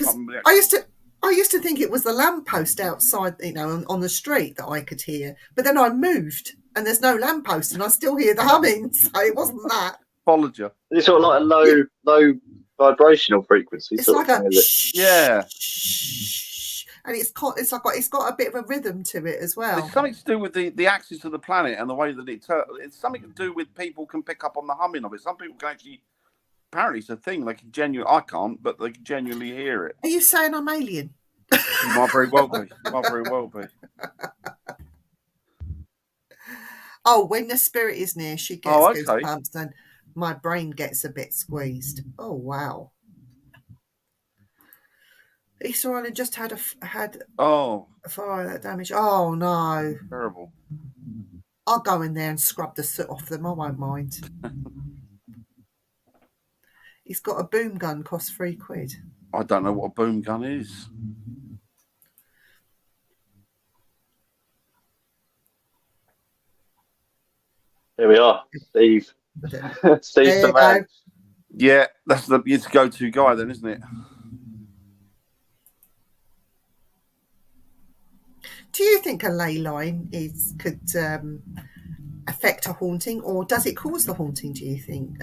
S1: I used to think it was the lamppost outside, on the street that I could hear. But then I moved, and there's no lamppost, and I still hear the humming. So it wasn't that.
S2: Followed you.
S3: It's sort of like a low vibrational frequency.
S1: It's like a
S3: shh,
S1: and it's got a bit of a rhythm to it as well.
S2: It's something to do with the axis of the planet and the way that it's something to do with people can pick up on the humming of it. Some people can actually. Apparently, it's a thing. They can I can't, but they can genuinely hear it.
S1: Are you saying I'm alien?
S2: You might very well be.
S1: Oh, when the spirit is near, she gets goosebumps, and my brain gets a bit squeezed. Oh wow! Easter Island just had a fire that damage. Oh no!
S2: Terrible.
S1: I'll go in there and scrub the soot off them. I won't mind. He's got a boom gun, costs £3.
S2: I don't know what a boom gun is.
S3: There we are, Steve. Steve the man.
S2: Yeah, that's it's the go-to guy then, isn't it?
S1: Do you think a ley line could affect a haunting, or does it cause the haunting? Do you think,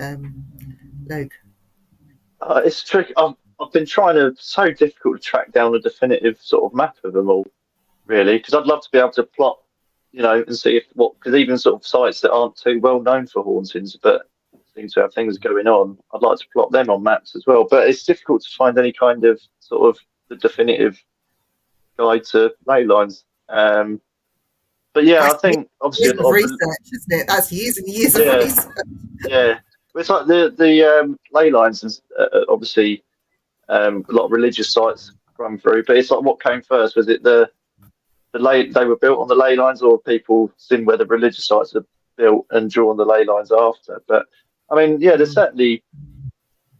S1: Luke?
S3: It's tricky. I've been trying to. So difficult to track down a definitive sort of map of them all, really, because I'd love to be able to plot, and see because even sort of sites that aren't too well known for hauntings, but seem to have things going on, I'd like to plot them on maps as well. But it's difficult to find any kind of sort of the definitive guide to ley lines. But I think obviously a lot of
S1: research, isn't it? That's years and years of research.
S3: Yeah. It's like the ley lines is obviously a lot of religious sites run through, but it's like what came first? Was it the they were built on the ley lines, or people seen where the religious sites are built and drawn the ley lines after? But I mean, there's certainly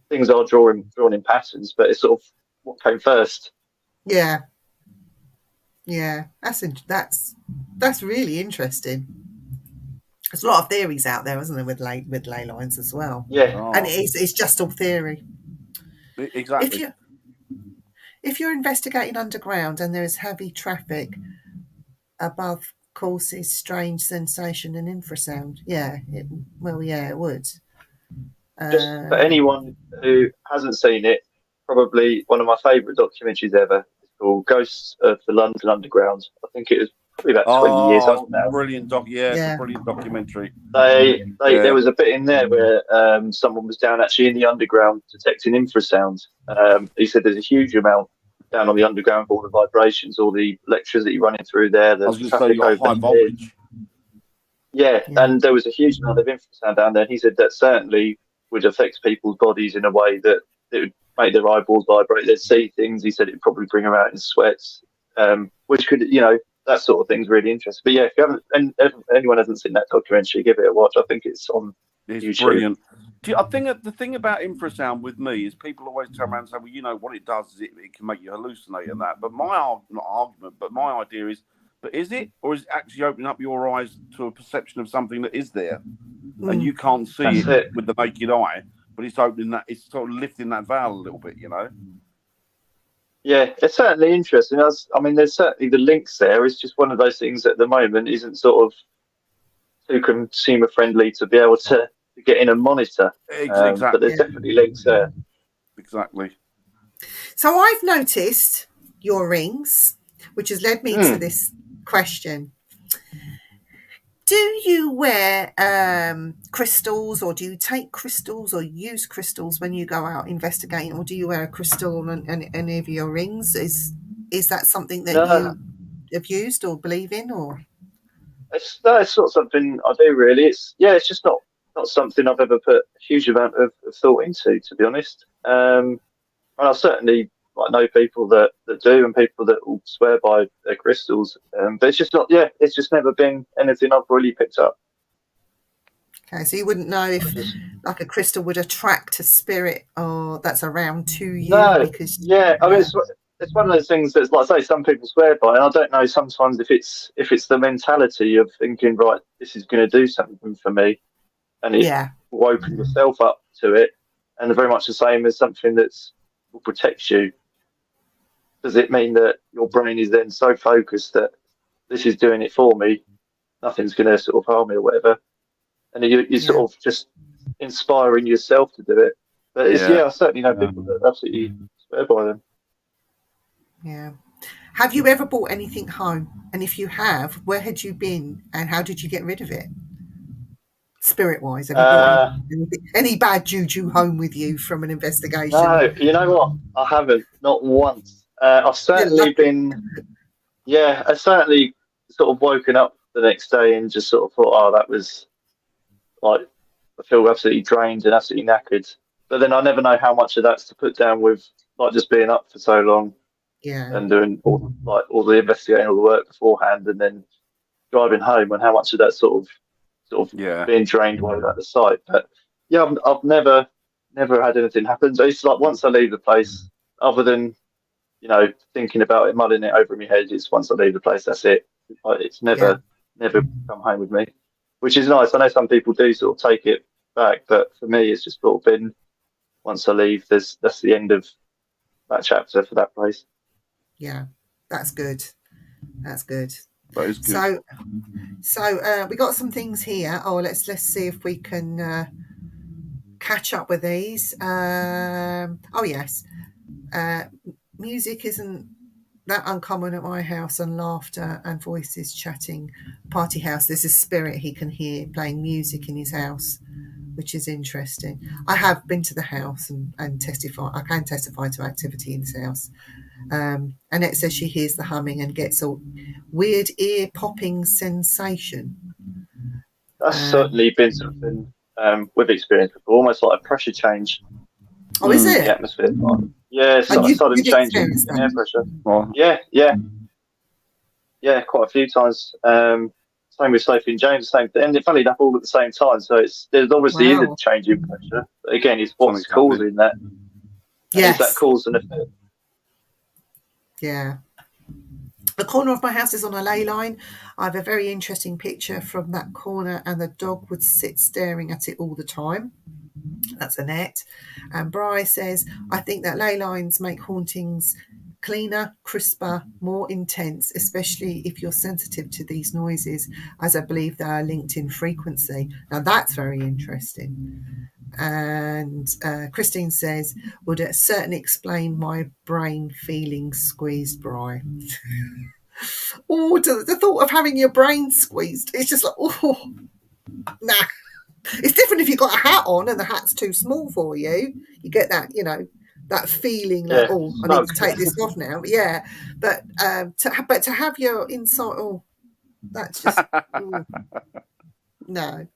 S3: things are drawn in patterns, but it's sort of what came first.
S1: Yeah, that's really interesting. There's a lot of theories out there, isn't there, with ley lines as well?
S3: Yeah,
S1: and it's just all theory.
S2: Exactly.
S1: If you're investigating underground and there's heavy traffic above courses, strange sensation and infrasound, it would.
S3: Just for anyone who hasn't seen it, probably one of my favourite documentaries ever. It's called Ghosts of the London Underground. I think it was probably about 20 years old now.
S2: Brilliant it's a brilliant documentary.
S3: There was a bit in there where someone was down actually in the underground detecting infrasound. He said there's a huge amount down on the underground for all the vibrations, all the electricity running through there. The traffic over
S2: high voltage.
S3: And there was a huge amount of infrasound down there. And he said that certainly would affect people's bodies in a way that it would make their eyeballs vibrate. They'd see things. He said it'd probably bring them out in sweats, which could, that sort of thing's really interesting. But if you haven't, and if anyone hasn't seen that documentary, give it a watch. I think it's on YouTube.
S2: Brilliant. I think that the thing about infrasound with me is people always turn around and say, well, what it does is it can make you hallucinate and that. But my idea is, but is it? Or is it actually opening up your eyes to a perception of something that is there? And you can't see it with the naked eye, but it's opening that, it's sort of lifting that veil a little bit,
S3: Yeah, it's certainly interesting. I mean, there's certainly the links there. It's just one of those things at the moment isn't sort of too consumer friendly to be able to get in and monitor. But
S2: Exactly.
S3: there's definitely links there.
S2: Exactly.
S1: So I've noticed your rings, which has led me to this question. Do you wear crystals, or do you take crystals or use crystals when you go out investigating, or do you wear a crystal on any of your rings? Is that something that
S3: No,
S1: you have used or believe in, or?
S3: it's not something I do really. It's just not something I've ever put a huge amount of thought into, to be honest. And I certainly know people that do, and people that will swear by their crystals. But it's just not. Yeah, it's just never been anything I've really picked up.
S1: Okay, so you wouldn't know if
S3: Just,
S1: like a crystal would attract a spirit or that's around to you
S3: no,
S1: because
S3: yeah. I mean, it's one of those things that's like I say, some people swear by, and I don't know sometimes if it's the mentality of thinking, right, this is going to do something for me, and it
S1: yeah,
S3: will open yourself up to it, and they're very much the same as something that's will protect you. Does it mean that your brain is then so focused that this is doing it for me, nothing's going to sort of harm me or whatever, and you
S1: yeah,
S3: sort of just inspiring yourself to do it. But it's
S2: Yeah.
S3: I certainly know people that absolutely swear by them.
S1: yeah. Have you ever bought anything home? And if you have, where had you been and how did you get rid of it? Spirit wise, have you brought
S3: Uh,
S1: any bad juju home with you from an investigation?
S3: no, you know what? I haven't, not once. I've
S1: You're
S3: certainly
S1: lucky.
S3: been, yeah, I certainly sort of woken up the next day and just sort of thought, oh, that was like, I feel absolutely drained and absolutely knackered. But then I never know how much of that's to put down with like just being up for so long
S1: Yeah,
S3: and doing all the investigating, all the work beforehand, and then driving home, and how much of that sort of
S2: Yeah.
S3: being drained while at the site. But yeah, I've never had anything happen. So it's like once I leave the place, other than thinking about it, mulling it over in my head, it's once I leave the place, that's it. Like, it's
S1: yeah,
S3: never come home with me, which is nice. I know some people do sort of take it back, but for me, it's just sort of been once I leave, that's the end of that chapter for that place.
S1: yeah. That's good. That's good.
S2: That is good.
S1: So we got some things here. Oh, let's see if we can catch up with these. Oh yes, music isn't that uncommon at my house, and laughter and voices chatting. Party house. There's a spirit he can hear playing music in his house, which is interesting. I have been to the house and testify. I can testify to activity in his house. Annette says she hears the humming and gets a weird ear popping sensation.
S3: That's certainly been something we've experienced before, almost like a pressure change
S1: Oh, is
S3: in the
S1: it?
S3: atmosphere. Yeah, it's
S1: And
S3: like a sudden
S1: you've
S3: change in
S1: experienced
S3: air
S1: that?
S3: pressure.
S2: Well,
S3: Yeah, quite a few times. Same with Sophie and James, same thing. And funny enough, all at the same time. So there's obviously is a
S1: Wow.
S3: change in pressure. But again, it's
S2: something's
S3: what's
S2: happening.
S3: causing that, and is that
S1: Yes.
S3: cause and effect?
S1: Yeah. The corner of my house is on a ley line. I have a very interesting picture from that corner, and the dog would sit staring at it all the time. That's Annette. And Bry says, I think that ley lines make hauntings cleaner, crisper, more intense, especially if you're sensitive to these noises, as I believe they are linked in frequency. Now that's very interesting. And Christine says, would it certainly explain my brain feeling squeezed, Bry? Oh, the thought of having your brain squeezed, it's just like, oh, nah. It's different if you've got a hat on and the hat's too small for you. You get that, that feeling that,
S3: Yeah,
S1: oh, I need
S3: snug.
S1: to take this off now. Yeah, but to have your inside, oh, that's just no.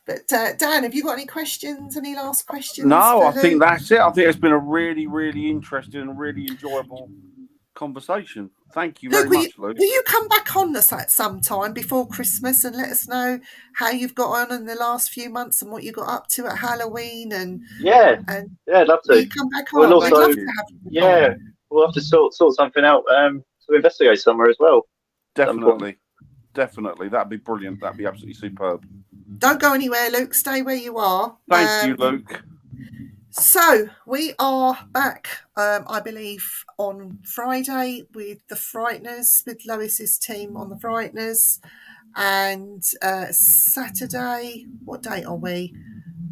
S1: But Dan, have you got any questions? Any last questions?
S2: No,
S1: for
S2: I think
S1: Luke?
S2: that's it. I think it's been a really, really interesting and really enjoyable conversation. Thank you
S1: Luke,
S2: very much, Luke.
S1: will you come back on the site sometime before Christmas and let us know how you've got on in the last few months and what you got up to at Halloween and
S3: Yeah, I'd love
S1: will
S3: to.
S1: you come back
S3: We'll
S1: on? We'd
S3: also,
S1: love to have you on.
S3: we'll have to sort something out to investigate somewhere as well. At some point.
S2: Definitely. That'd be brilliant. That'd be absolutely superb.
S1: Don't go anywhere, Luke. Stay where you are.
S2: Thank you, Luke.
S1: So we are back, I believe, on Friday with the Frighteners, with Lois's team on the Frighteners, and Saturday. What date are we?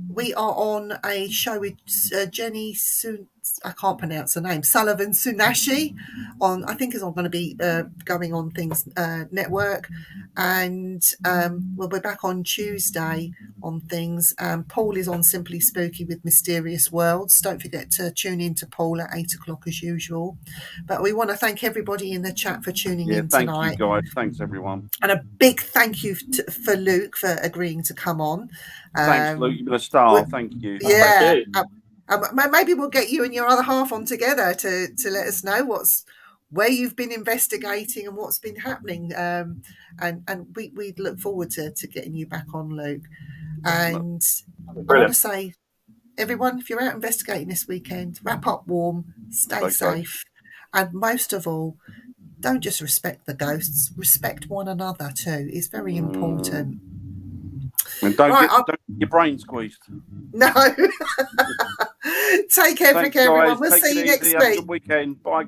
S1: We are on a show with Jenny I can't pronounce her name. Sullivan Sunashi. I think is going to be going on Things Network, and we'll be back on Tuesday on Things. Paul is on Simply Spooky with Mysterious Worlds. Don't forget to tune in to Paul at 8:00 as usual. But we want to thank everybody in the chat for tuning in
S2: thank
S1: tonight.
S2: you, guys. Thanks, everyone.
S1: And a big thank you for Luke for agreeing to come on.
S2: Thanks, Luke. You've been a star. Thank you.
S1: Yeah.
S3: Thank you.
S1: Maybe we'll get you and your other half on together to let us know where you've been investigating and what's been happening. And we'd look forward to getting you back on, Luke. And
S3: Brilliant.
S1: I want to say, everyone, if you're out investigating this weekend, wrap up warm, stay safe, and most of all, don't just respect the ghosts, respect one another too. It's very important.
S2: And don't get your brain squeezed.
S1: No. Take care,
S2: Thanks,
S1: everyone.
S2: guys.
S1: We'll
S2: Take
S1: see you
S2: it
S1: next
S2: easy.
S1: week.
S2: Have a good weekend. Bye, guys.